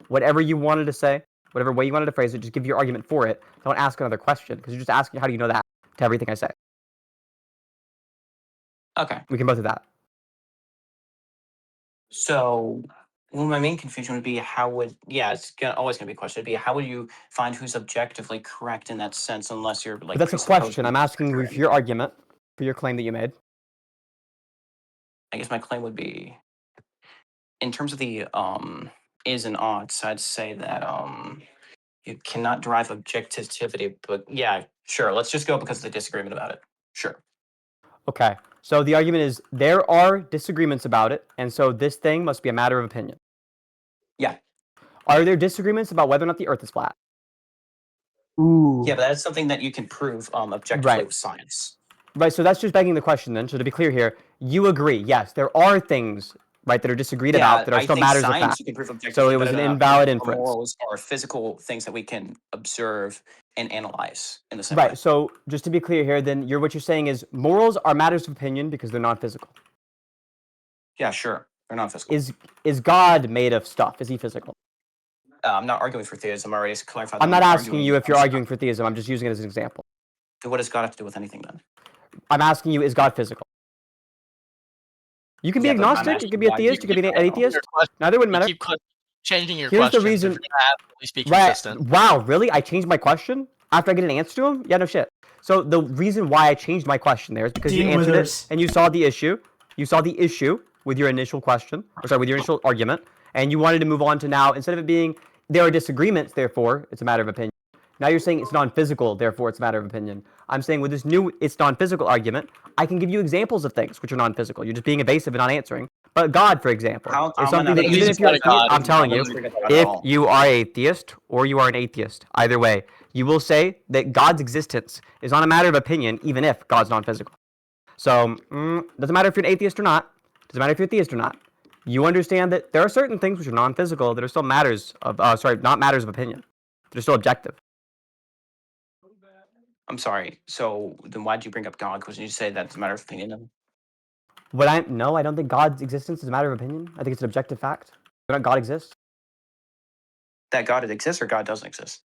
whatever you wanted to say, whatever way you wanted to phrase it, just give your argument for it. Don't ask another question because you're just asking how do you know that to everything I say. Okay. We can both do that. So, well, my main confusion would be always gonna be a question. It'd be how would you find who's objectively correct in that sense, unless you're like. But that's a question. I'm asking you for your argument for your claim that you made. I guess my claim would be, in terms of the is and oughts, I'd say that you cannot derive objectivity. But yeah, sure. Let's just go because of the disagreement about it. Sure. Okay. So the argument is there are disagreements about it, and so this thing must be a matter of opinion. Yeah. Are there disagreements about whether or not the Earth is flat? Ooh. Yeah, but that's something that you can prove objectively with science. Right, so that's just begging the question then. So to be clear here, you agree, yes, there are things, right, that are disagreed about that are still matters of fact. So it was an invalid inference. Morals are physical things that we can observe and analyze in the same way. Right, so just to be clear here, then what you're saying is morals are matters of opinion because they're non-physical. Yeah, sure. They're non-physical. Is God made of stuff? Is he physical? I'm not arguing for theism. I already clarified that. I'm not asking you if you're arguing for theism. I'm just using it as an example. So what does God have to do with anything then? I'm asking you, is God physical? You can be agnostic, you can be a theist, you can be an atheist. Neither would matter. You keep changing your Here's questions. the reason. Be consistent. Wow, really? I changed my question after I get an answer to him? Yeah, no shit. So the reason why I changed my question there is because you answered it and you saw the issue. You saw the issue with your initial question, with your initial argument, and you wanted to move on to now, instead of it being there are disagreements, therefore it's a matter of opinion. Now you're saying it's non-physical, therefore it's a matter of opinion. I'm saying with this new it's non-physical argument, I can give you examples of things which are non-physical. You're just being evasive and not answering. But God, for example, is something that even if you're a theist, I'm telling you, if you are a theist or you are an atheist, either way, you will say that God's existence is not a matter of opinion, even if God's non-physical. So, doesn't matter if you're an atheist or not. Doesn't matter if you're a theist or not. You understand that there are certain things which are non-physical that are still matters of, not matters of opinion. They're still objective. I'm sorry. So then why did you bring up God? Because you say that's a matter of opinion. No, I don't think God's existence is a matter of opinion. I think it's an objective fact. Whether or not God exists. That God exists or God doesn't exist?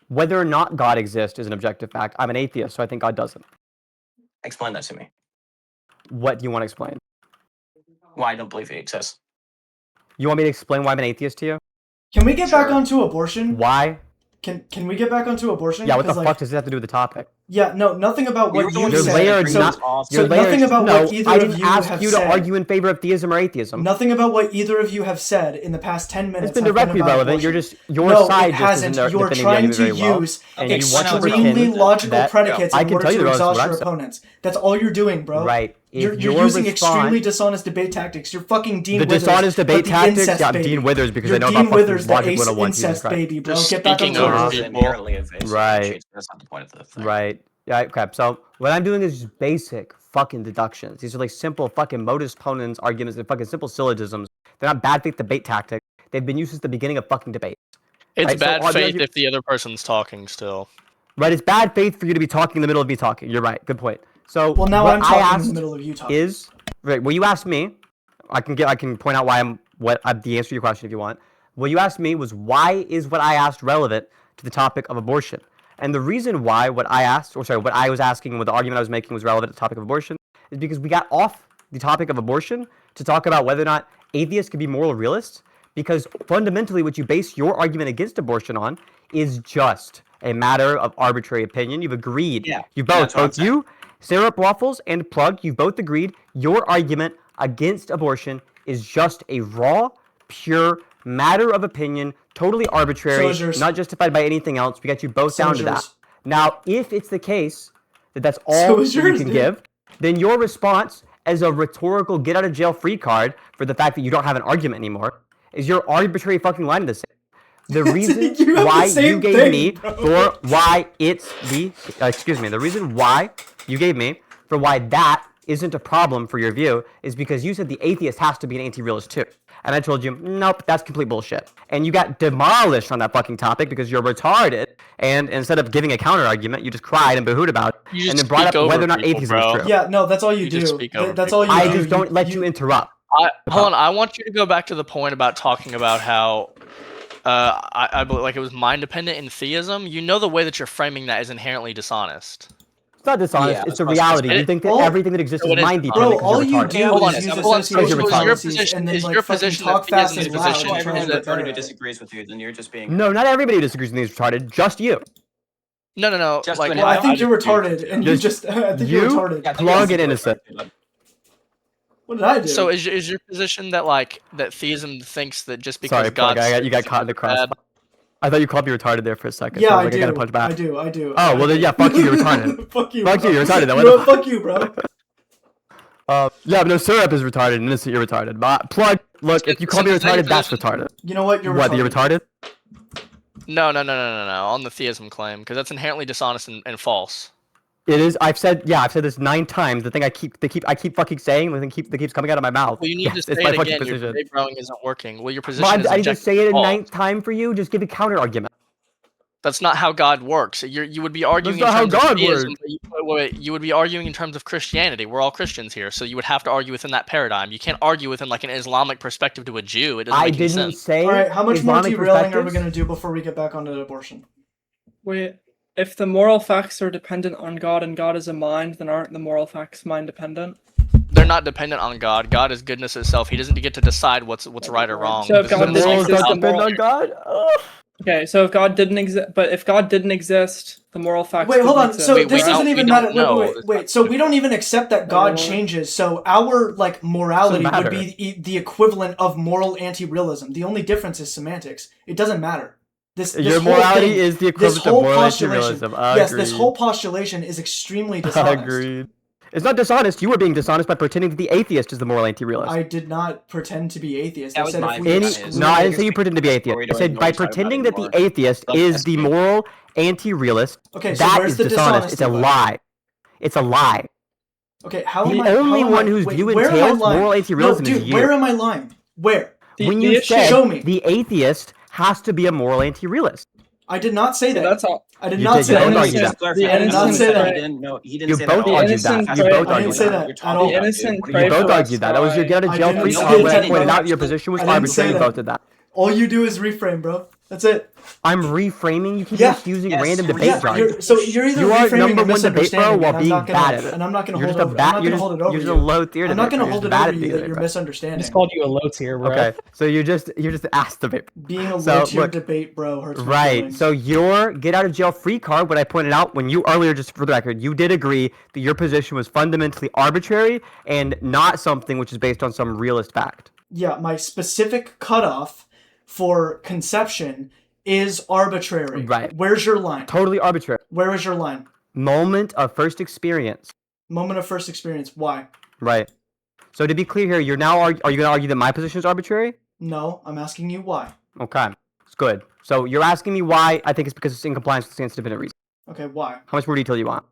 Whether or not God exists is an objective fact. I'm an atheist, so I think God doesn't. Explain that to me. What do you want to explain? Why I don't believe he exists. You want me to explain why I'm an atheist to you? Can we get back onto abortion? Why? Can we get back onto abortion? Yeah, what the fuck does it have to do with the topic? Yeah, no, nothing about what you said. Nothing about what either of you have said. I didn't ask you to argue in favor of theism or atheism. Nothing about what either of you have said in the past 10 minutes. It's been directly relevant. You're just your side just isn't You're trying to use extremely logical predicates in order to exhaust your opponents. That's all you're doing, bro. Right. You're using extremely dishonest debate tactics. You're fucking Dean Withers. The dishonest debate tactics? Yeah, I'm Dean Withers because I know about fucking Logic 101. Incest baby, bro. Get back on topic. Right. That's not the point of the thing. Right. Yeah, okay. So what I'm doing is just basic fucking deductions. These are like simple fucking modus ponens arguments and fucking simple syllogisms. They're not bad faith debate tactics. They've been used since the beginning of fucking debates. It's bad faith if the other person's talking still. Right? It's bad faith for you to be talking in the middle of me talking. You're right. Good point. So Well, now what I'm I talking in asked the middle of you talking. is right. Well, you asked me. I can point out why the answer to your question if you want. What you asked me was why is what I asked relevant to the topic of abortion? And the reason why what I was asking, what the argument I was making was relevant to the topic of abortion is because we got off the topic of abortion to talk about whether or not atheists can be moral realists. Because fundamentally, what you base your argument against abortion on is just a matter of arbitrary opinion. You've agreed. Yeah, You that's what I'm both you, Syrup Waffles, and Plug, you've both agreed your argument against abortion is just a raw, pure matter of opinion, totally arbitrary, not justified by anything else. We got you both down to that. Now, if it's the case that that's all you can give, then your response as a rhetorical get out of jail free card for the fact that you don't have an argument anymore is your arbitrary fucking line to say. The reason why you gave me for why it's the the reason why you gave me for why that isn't a problem for your view is because you said the atheist has to be an anti-realist too. And I told you, nope, that's complete bullshit. And you got demolished on that fucking topic because you're retarded. And instead of giving a counter argument, you just cried and boohooed about it and then brought up whether or not atheism is true. Yeah, no, that's all you do. That's all you do. I just don't let you interrupt. Hold on, I want you to go back to the point about talking about how I believe like it was mind dependent in theism. You know the way that you're framing that is inherently dishonest. It's not dishonest. It's a reality. You think that everything that exists is mind dependent. Bro, all you do is use association policies and then like fucking talk fast and loud. Everyone that everybody disagrees with you, then you're just being. No, not everybody who disagrees with me is retarded. Just you. No. Just like, well, I think you're retarded, and I think you're retarded. Plug and innocent. What did I do? So is your position that that theism thinks that just because God you got caught in the cross. I thought you called me retarded there for a second. Yeah, so I do. I gotta punch back. I do. Oh, well then, yeah, fuck you, you're retarded. Fuck you. Fuck you, you're retarded. You know what? Fuck you, bro. Yeah, but no, Syrup is retarded, and Innocent, you're retarded. But Plug, look, if you call me retarded, that's retarded. You know what? You're retarded. What, you're retarded? No, on the theism claim, because that's inherently dishonest and false. It is. I've said this 9 times. The thing I keep fucking saying, the thing keeps coming out of my mouth. Well, you need to say it again. Your debate rowing isn't working. Well, your position is I just say it a false. 9th time for you. Just give a counter argument. That's not how God works. You would be arguing in terms of theism. You would be arguing in terms of Christianity. We're all Christians here, so you would have to argue within that paradigm. You can't argue within like an Islamic perspective to a Jew. It doesn't make any sense. I didn't say. All right, how much Islamic more derailing are we gonna do before we get back onto abortion? Wait, if the moral facts are dependent on God and God is a mind, then aren't the moral facts mind dependent? They're not dependent on God. God is goodness itself. He doesn't get to decide what's right or wrong. So if God doesn't exist, depend on God. Okay, so if God didn't exist, but if God didn't exist, the moral facts. Wait, hold on. So this doesn't even matter. know. Wait. So we don't even accept that God changes. So our like morality would be the equivalent of moral anti-realism. The only difference is semantics. It doesn't matter. Your morality is the equivalent of moral anti-realism. Yes, this whole postulation is extremely dishonest. Agreed. It's not dishonest. You were being dishonest by pretending that the atheist is the moral anti-realist. I did not pretend to be atheist. That I was said my if we No, I didn't say you pretended to be atheist. I said by pretending that the atheist is the moral anti-realist, okay, so that where's is the dishonest. It's a lie. It's a lie. Okay, how the am I? only one whose view entails moral anti-realism is you. Where am I lying? Where? When you said show me. The atheist has to be a moral anti-realist. I did not say that. That's all. I did not say that. I did not say that. He didn't say that. You both argued that. You both argued that. You both argued that. That was your get out of jail free card when I pointed out your position was arbitrary. You both did that. All you do is reframe, bro. That's it. I'm reframing. You keep just using random debate jargon. So you're either reframing or misunderstanding, while being bad at it. And I'm not going to hold it over. I'm not going to hold it over. You're just a low tier. I'm not going to hold it over you that you're misunderstanding. I just called you a low tier, bro. Okay, so you're just ass debate. Being a low tier debate, bro, hurts my feelings. So your get out of jail free card, what I pointed out when you earlier, just for the record, you did agree that your position was fundamentally arbitrary and not something which is based on some realist fact. Yeah, my specific cutoff for conception is arbitrary. Right. Where's your line? Totally arbitrary. Where is your line? Moment of first experience. Moment of first experience. Why? Right. So to be clear here, you're now are you going to argue that my position is arbitrary? No, I'm asking you why. Okay. It's good. So you're asking me why. I think it's because it's in compliance with stance independent reason. Okay, why? How much more detail do you want?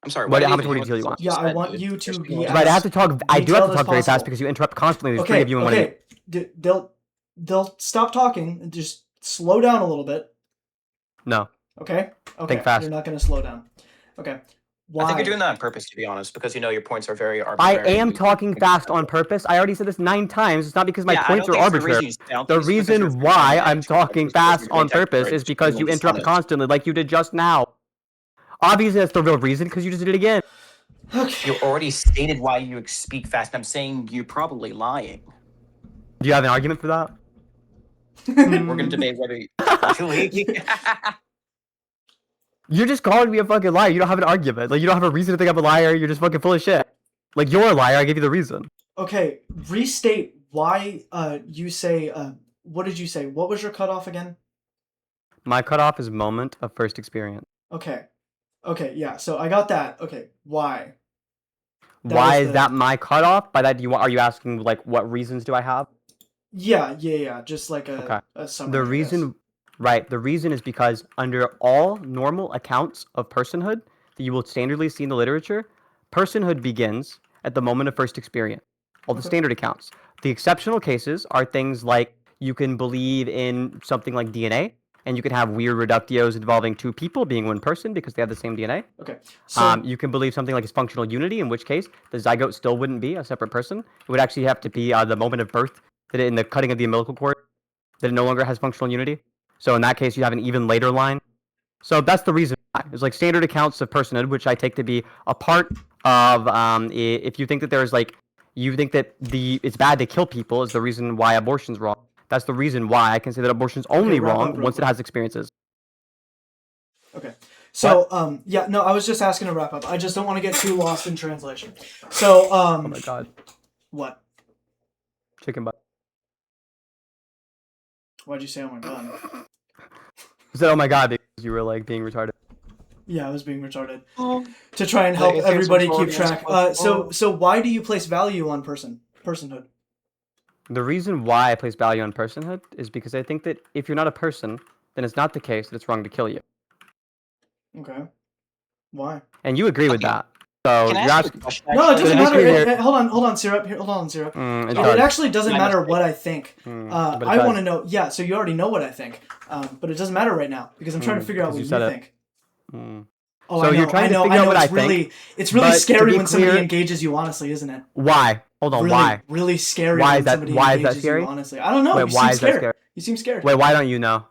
I'm sorry. How much more detail you want? Yeah, I want you to be right. I have to talk. I do have to talk very fast because you interrupt constantly. There's 3 of you in 1 of you. They'll stop talking and just slow down a little bit. No. Okay. Okay. Think fast. You're not going to slow down. Okay. Why? I think you're doing that on purpose, to be honest, because you know your points are very I arbitrary. am talking fast on purpose. I already said this 9 times. It's not because my points are arbitrary. The reason why I'm talking fast on purpose is because you interrupt constantly, like you did just now. Obviously, that's the real reason, because you just did it again. Okay. You already stated why you speak fast. I'm saying you're probably lying. Do you have an argument for that? We're going to debate whether you... You're just calling me a fucking liar. You don't have an argument. Like, you don't have a reason to think I'm a liar. You're just fucking full of shit. Like, you're a liar. I gave you the reason. Okay, restate why you say, what did you say? What was your cutoff again? My cutoff is moment of first experience. Okay. Okay, yeah, so I got that. Okay, why? Why is that my cutoff? By that, are you asking, like, what reasons do I have? Yeah, just like a summary. The reason, right, the reason is because under all normal accounts of personhood that you will standardly see in the literature, personhood begins at the moment of first experience. All the standard accounts. The exceptional cases are things like you can believe in something like DNA, and you can have weird reductios involving 2 people being 1 person because they have the same DNA. Okay. So you can believe something like it's functional unity, in which case the zygote still wouldn't be a separate person. It would actually have to be the moment of birth, that in the cutting of the umbilical cord, that it no longer has functional unity. So in that case, you have an even later line. So that's the reason why. It's like standard accounts of personhood, which I take to be a part of, if you think that there's like, you think that it's bad to kill people is the reason why abortion's wrong. That's the reason why I can say that abortion's only wrong once it has experiences. Okay. So, yeah, no, I was just asking to wrap up. I just don't want to get too lost in translation. So, oh my god. What? Chicken butt. Why'd you say oh my god? You said oh my god because you were like being retarded. Yeah, I was being retarded. To try and help everybody keep track. So why do you place value on personhood? The reason why I place value on personhood is because I think that if you're not a person, then it's not the case that it's wrong to kill you. Okay. Why? And you agree with that. So Can I you're ask asking. you a question, No, it doesn't matter. Hold on, Syrup. Hold on, Syrup. It actually doesn't matter what I think. I want to know. Yeah, so you already know what I think. But it doesn't matter right now because I'm trying to figure out what you think. Oh, so you're trying to figure out what I think. It's really scary when somebody engages you honestly, isn't it? Why? Hold on, really, why? Really scary why when is that, somebody why engages is that scary? you, honestly. I don't know. Wait, why is that scary? You seem scared. Wait, why don't you know?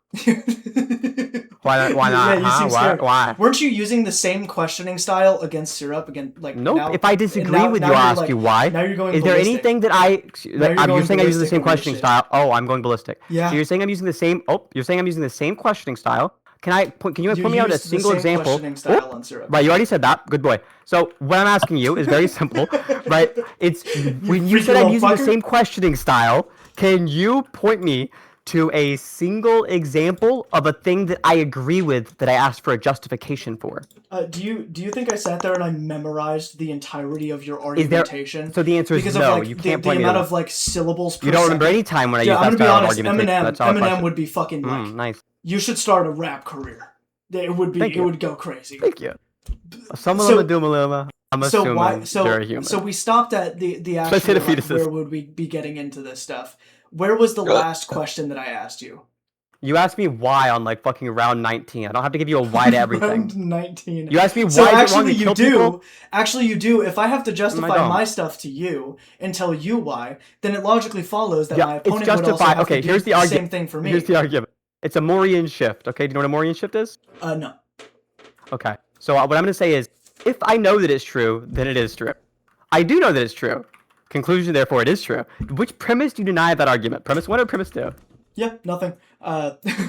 Why not? Yeah, you seem scared. Why? Weren't you using the same questioning style against Syrup again? Like nope. Now, if I disagree with you, I'll ask you why. Now you're going Is there anything that you're saying I'm using the same questioning style? Oh, I'm going ballistic. Yeah. So you're saying I'm using the same. Oh, you're saying I'm using the same questioning style. Can you point me out a single example? Right, you already said that. Good boy. So what I'm asking you is very simple, right? It's when you said I'm using the same questioning style. Can you point me to a single example of a thing that I agree with that I asked for a justification for? Do you think I sat there and I memorized the entirety of your argumentation? So the answer is because no. Of, like, you can't the point me amount of like syllables per You don't second. remember any time when I used that I'm gonna be style of honest, argumentation. Eminem would be fucking like. Nice. You should start a rap career. It would be. It would go crazy. Thank you. I'm assuming you're a human. So we stopped at the actual like, where would we be getting into this stuff? Where was the last question that I asked you? You asked me why on like fucking round 19. I don't have to give you a why to everything. Round 19. You asked me why so is actually it wrong to you kill do. people? Actually you do. If I have to justify my stuff to you and tell you why, then it logically follows that my opponent would also have to do the same thing for me. Here's the argument. It's a Morian shift. Okay, do you know what a Morian shift is? No. Okay. So what I'm going to say is, if I know that it's true, then it is true. I do know that it's true. Conclusion, therefore, it is true. Which premise do you deny of that argument? Premise 1 or premise 2? Yeah, nothing.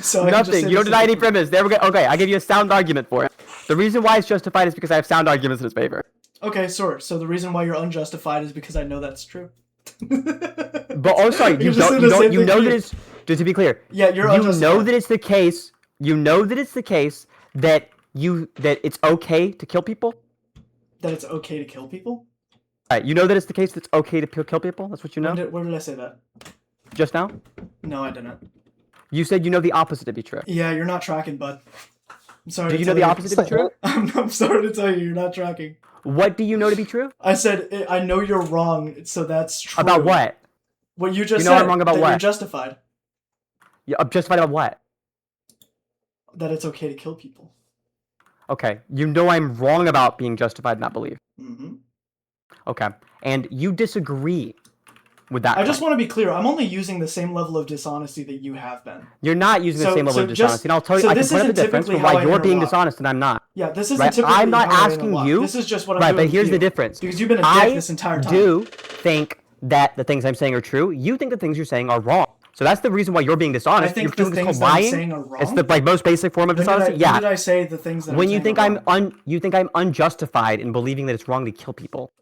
So nothing. You don't deny any premise. There we go. Okay, I give you a sound argument for it. The reason why it's justified is because I have sound arguments in its favor. Okay, sure. So the reason why you're unjustified is because I know that's true. But also, you know that it's. Just to be clear, yeah, you're you know that it's the case. You know that it's the case that it's okay to kill people. That it's okay to kill people. All right, you know that it's the case that it's okay to kill people. That's what you know. Where did I say that? Just now? No, I didn't. You said you know the opposite to be true. Yeah, you're not tracking, bud. I'm sorry. Do you know the opposite to be true? I'm sorry to tell you, you're not tracking. What do you know to be true? I said I know you're wrong, so that's true. About what? What you just said. I'm wrong about what? You're justified. Yeah, I'm justified about what? that it's okay to kill people. Okay, you know I'm wrong about being justified in that belief. Mm-hmm. Okay, and you disagree with that. I just want to be clear. I'm only using the same level of dishonesty that you have been. You're not using the same level of dishonesty, and I'll tell you. I can point out the difference for why you're being dishonest and I'm not. Yeah, this isn't right? typically I'm not how asking you. This is just what I'm right, doing. But here's the difference. Because you've been a dick this entire time. I do think that the things I'm saying are true. You think the things you're saying are wrong. So that's the reason why you're being dishonest. I think you're the things that I'm saying are wrong. It's the most basic form of dishonesty. When did I say the things that when I'm you think saying are wrong? you think I'm unjustified in believing that it's wrong to kill people.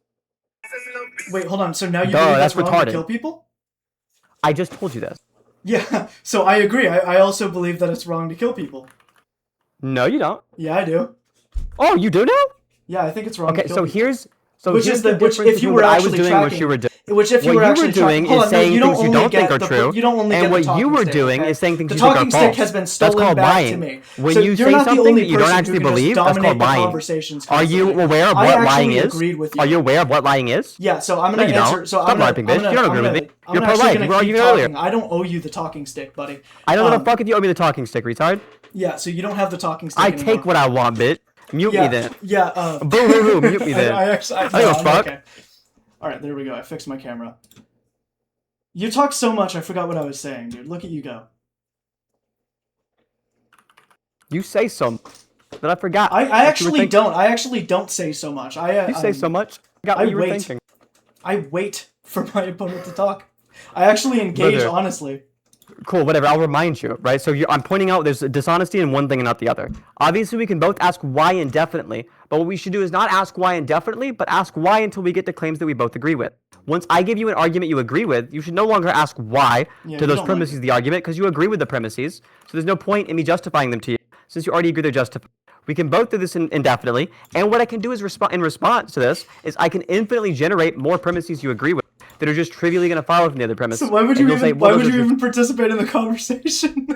Wait, hold on. So now you believe that's wrong retarded. to kill people? I just told you this. Yeah. So I agree. I also believe that it's wrong to kill people. No, you don't. Yeah, I do. Oh, you do now? Yeah, I think it's wrong. Okay, to kill so people. here's which here's is the the which difference if you between were what I was actually doing tracking, and what you were doing. Which if you what were you actually were doing hold is on, saying you things you don't think are the, true, you don't only and get what the you were stick, doing okay? is saying things the you think are talking false. stick has been That's stolen called back lying. to me. When so you you're say not the something only that you don't person actually who can just believe, that's dominate called the lying. conversations Are you constantly. aware of I what lying actually is? agreed with you. Are you aware of what lying is? Yeah, so I'm gonna no, you answer. Don't. So Stop I'm gonna, LARPing, bitch. You don't agree with me. I'm You're actually pro-life. gonna You were keep arguing talking. earlier. I don't owe you the talking stick, buddy. I don't give a fuck if you owe me the talking stick, retard. Yeah, so you don't have the talking stick I anymore. take what I want, bitch. Mute me then. Yeah. Boo hoo hoo. Mute me then. I actually. I don't give a fuck. Okay. All right, there we go. I fixed my camera. You talk so much, I forgot what I was saying, dude. Look at you go. You say so much that I forgot. I actually don't. I actually don't say so much. You say so much. I got what you were thinking. I wait for my opponent to talk. I actually engage honestly. Cool, whatever. I'll remind you, right? So I'm pointing out there's dishonesty in one thing and not the other. Obviously, we can both ask why indefinitely, but what we should do is not ask why indefinitely, but ask why until we get to claims that we both agree with. Once I give you an argument you agree with, you should no longer ask why to those premises of the argument, because you agree with the premises. So there's no point in me justifying them to you, since you already agree they're justified. We can both do this indefinitely, and what I can do is in response to this is I can infinitely generate more premises you agree with that are just trivially going to follow from the other premise. So why would you even participate in the conversation?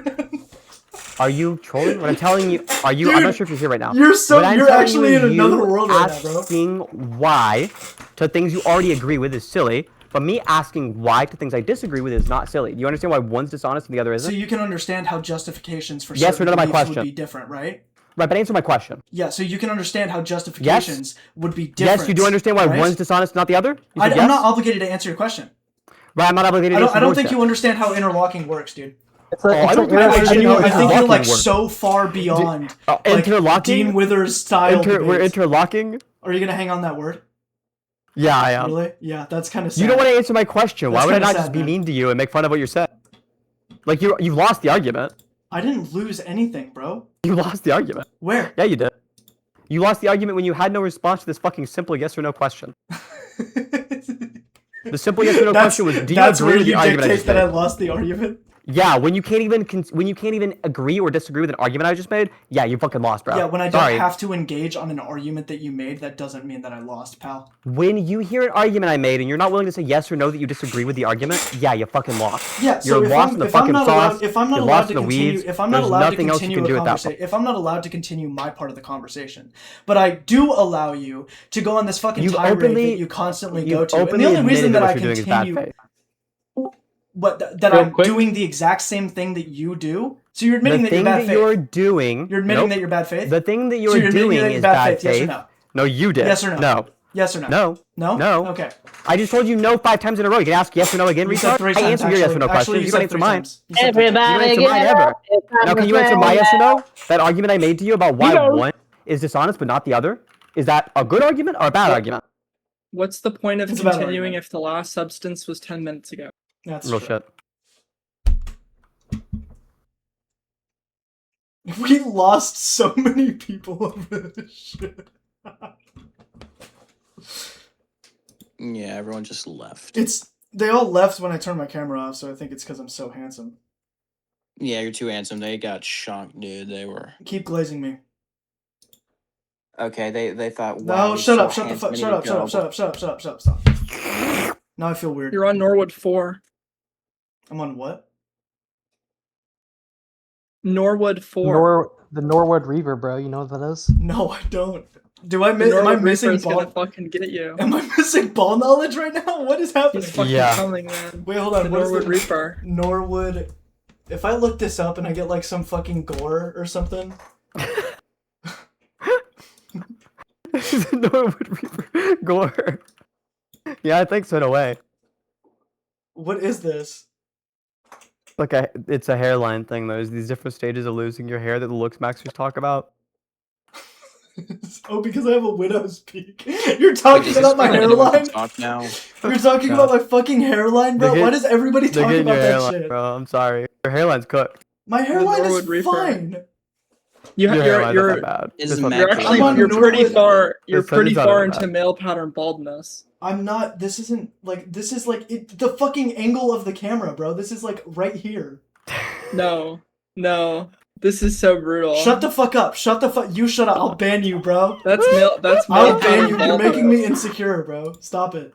Are you trolling? What I'm telling you, are you? Dude, I'm not sure if you're here right now. You're actually in another world right now, bro. Asking why to things you already agree with is silly, but me asking why to things I disagree with is not silly. Do you understand why one's dishonest and the other isn't? So you can understand how justifications for yes certain or no beliefs to my question would be different, right? Right, but answer my question. Yeah, so you can understand how justifications would be different. Yes, you do understand why one's dishonest, not the other? I'm not obligated to answer your question. Right, I'm not obligated to answer I don't think you understand how interlocking works, dude. I think you're like so far beyond interlocking? Dean Withers style. We're interlocking? Are you gonna hang on that word? Yeah, I am. Really? Yeah, that's kind of sad. You don't want to answer my question. That's why would I not sad, just be mean to you and make fun of what you said? Like, you've lost the argument. I didn't lose anything, bro. You lost the argument. Where? Yeah, you did. You lost the argument when you had no response to this fucking simple yes or no question. The simple yes or no question was, do you agree with the argument I just made? That I lost the argument? Yeah, when you can't even agree or disagree with an argument I just made, yeah, you fucking lost, bro. Yeah, when I don't have to engage on an argument that you made, that doesn't mean that I lost, pal. When you hear an argument I made and you're not willing to say yes or no that you disagree with the argument, yeah, you fucking lost. Yeah, so you're lost in the fucking sauce. If I'm not allowed to continue, if I'm not allowed to continue a conversation, if I'm not allowed to continue my part of the conversation, but I do allow you to go on this fucking tirade that you constantly go to, and the only reason that I continue. That I'm doing the exact same thing that you do? So you're admitting that you're bad faith. You're doing... You're admitting that you're bad faith? The thing that you're doing is bad faith. Yes or no? No, you did. Yes or no? No. Yes or no? No. No? No. Okay. I just told you no 5 times in a row. You can ask yes or no again, retard. I answered your yes or no question. You don't answer mine. Everybody you answer mine ever. Now, can you answer my yes or no? That argument I made to you about why one is dishonest but not the other? Is that a good argument or a bad argument? What's the point of continuing if the last substance was 10 minutes ago? That's real shit. We lost so many people over this shit. Yeah, everyone just left. They all left when I turned my camera off, so I think it's because I'm so handsome. Yeah, you're too handsome. They got shocked, dude. They were. Keep glazing me. Okay, they thought. Wow, no, shut up! Shut the fuck! Shut up! Shut up! Shut up! Shut up! Shut up! Shut up! Stop. Now I feel weird. You're on Norwood 4. I'm on what? Norwood 4. The Norwood Reaver, bro. You know what that is? No, I don't. Am I missing ball? Gonna fucking get you. Am I missing ball knowledge right now? What is happening? He's fucking coming, man. Wait, hold on. The Norwood Reaper. Norwood. If I look this up and I get like some fucking gore or something. Norwood Reaper gore. Yeah, I think so in a way. What is this? Like it's a hairline thing. There's these different stages of losing your hair that the looks maxers talk about. Oh, because I have a widow's peak. You're talking about my hairline? Now? You're talking about my fucking hairline, bro? Why does everybody talk about that hairline, shit? Bro, I'm sorry. Your hairline's cooked. My hairline is fine. Your hairline's not that bad. You're pretty far. You're pretty far into male pattern baldness. I'm not. This isn't like. This is like the fucking angle of the camera, bro. This is like right here. No. This is so brutal. Shut the fuck up. You shut up. I'll ban you, bro. That's male. I'll ban you. You're making me insecure, bro. Stop it.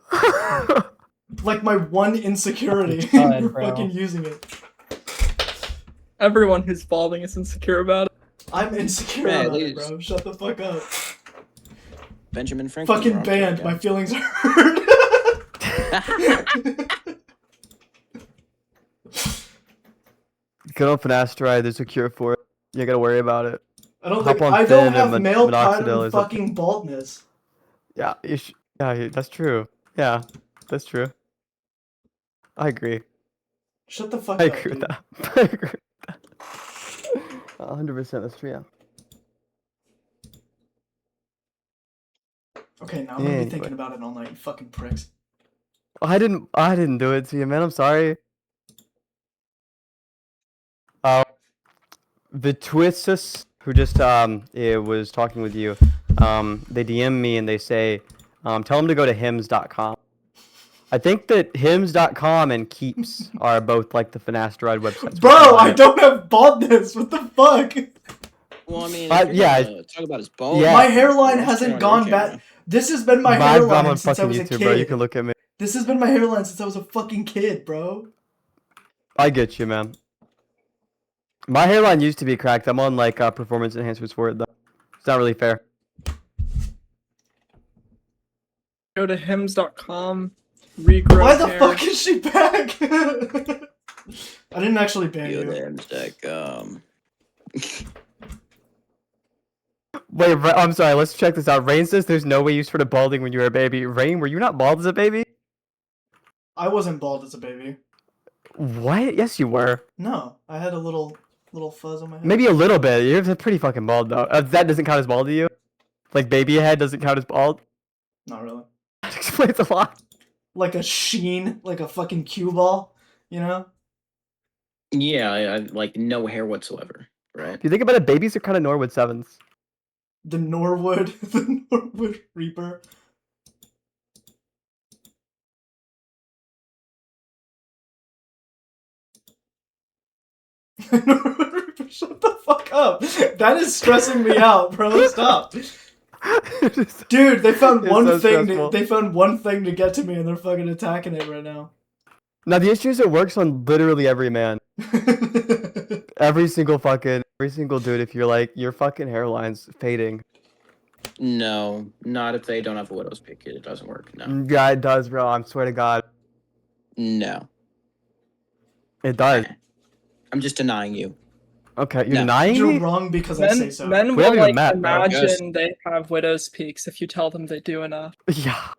Like my one insecurity. You're fucking using it. Everyone who's balding is insecure about it. I'm insecure about it, bro. Shut the fuck up. Benjamin Franklin. Fucking banned. My feelings are hurt. Get off an asteroid. There's a cure for it. You gotta worry about it. I don't have male pattern fucking baldness. Yeah, yeah, that's true. Yeah, that's true. I agree. Shut the fuck up. I agree with that. I agree with that. 100%. That's true. Yeah. Okay, now I'm gonna be thinking about it all night. You fucking pricks. I didn't do it to you, man. I'm sorry. The Twistus who just was talking with you, they DM me and they say, tell them to go to hymns.com. I think that hymns.com and Keeps are both like the finasteride websites. Bro, I don't have baldness. What the fuck? Well, I mean, talk about his bald. Yeah. My hairline hasn't gone back. This has been my hairline since I was a kid. Bro. You can look at me. This has been my hairline since I was a fucking kid, bro. I get you, man. My hairline used to be cracked. I'm on like performance enhancements for it though. It's not really fair. Go to hymns.com. Regrow Why the hair. fuck is she back? I didn't actually ban you. Go to hymns.com. Wait, I'm sorry. Let's check this out. Rain says there's no way you started balding when you were a baby. Rain, were you not bald as a baby? I wasn't bald as a baby. What? Yes, you were. No, I had a little fuzz on my head. Maybe a little bit. You're pretty fucking bald though. That doesn't count as bald to you? Like baby head doesn't count as bald? Not really. That explains a lot. Like a sheen, like a fucking cue ball, you know? Yeah, I like no hair whatsoever, right? If you think about it, babies are kind of Norwood 7s. The Norwood Reaper. Shut the fuck up. That is stressing me out, bro. Stop. Dude, they found one thing to get to me and they're fucking attacking it right now. Now the issue is it works on literally every man. every single dude, if you're like, your fucking hairline's fading. No, not if they don't have a widow's peak. It doesn't work, no. Yeah, it does, bro. I swear to God. No. It does. I'm just denying you. Okay, you're denying You're me? wrong because I say so. Men will like imagine they have widow's peaks if you tell them they do enough. Yeah.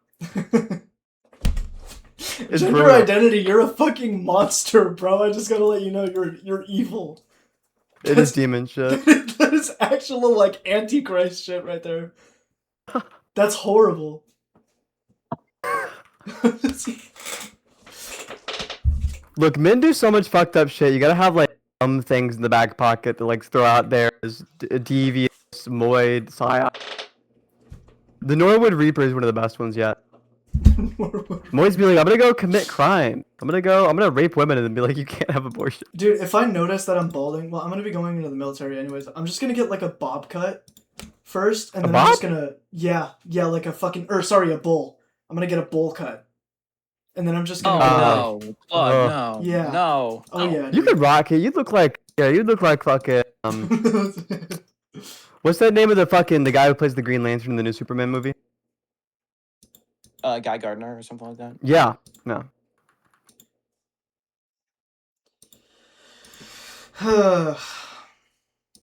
Gender identity, you're a fucking monster, bro. I just gotta let you know you're evil. It is demon shit. That is actual like antichrist shit right there. That's horrible. Look, men do so much fucked up shit. You gotta have like some things in the back pocket to like throw out there as devious, moid, psyop. The Norwood Reaper is one of the best ones yet. Moid's be like, I'm gonna go commit crime. I'm gonna rape women and then be like, you can't have abortion. Dude, if I notice that I'm balding, well, I'm gonna be going into the military anyways. I'm just gonna get like a bob cut first, and then I'm just gonna like a fucking a bowl. I'm gonna get a bowl cut, and then I'm just gonna. No. Yeah. No. Oh yeah. You could rock it. You'd look like fucking. What's that name of the guy who plays the Green Lantern in the new Superman movie? Guy Gardner or something like that. Yeah. No.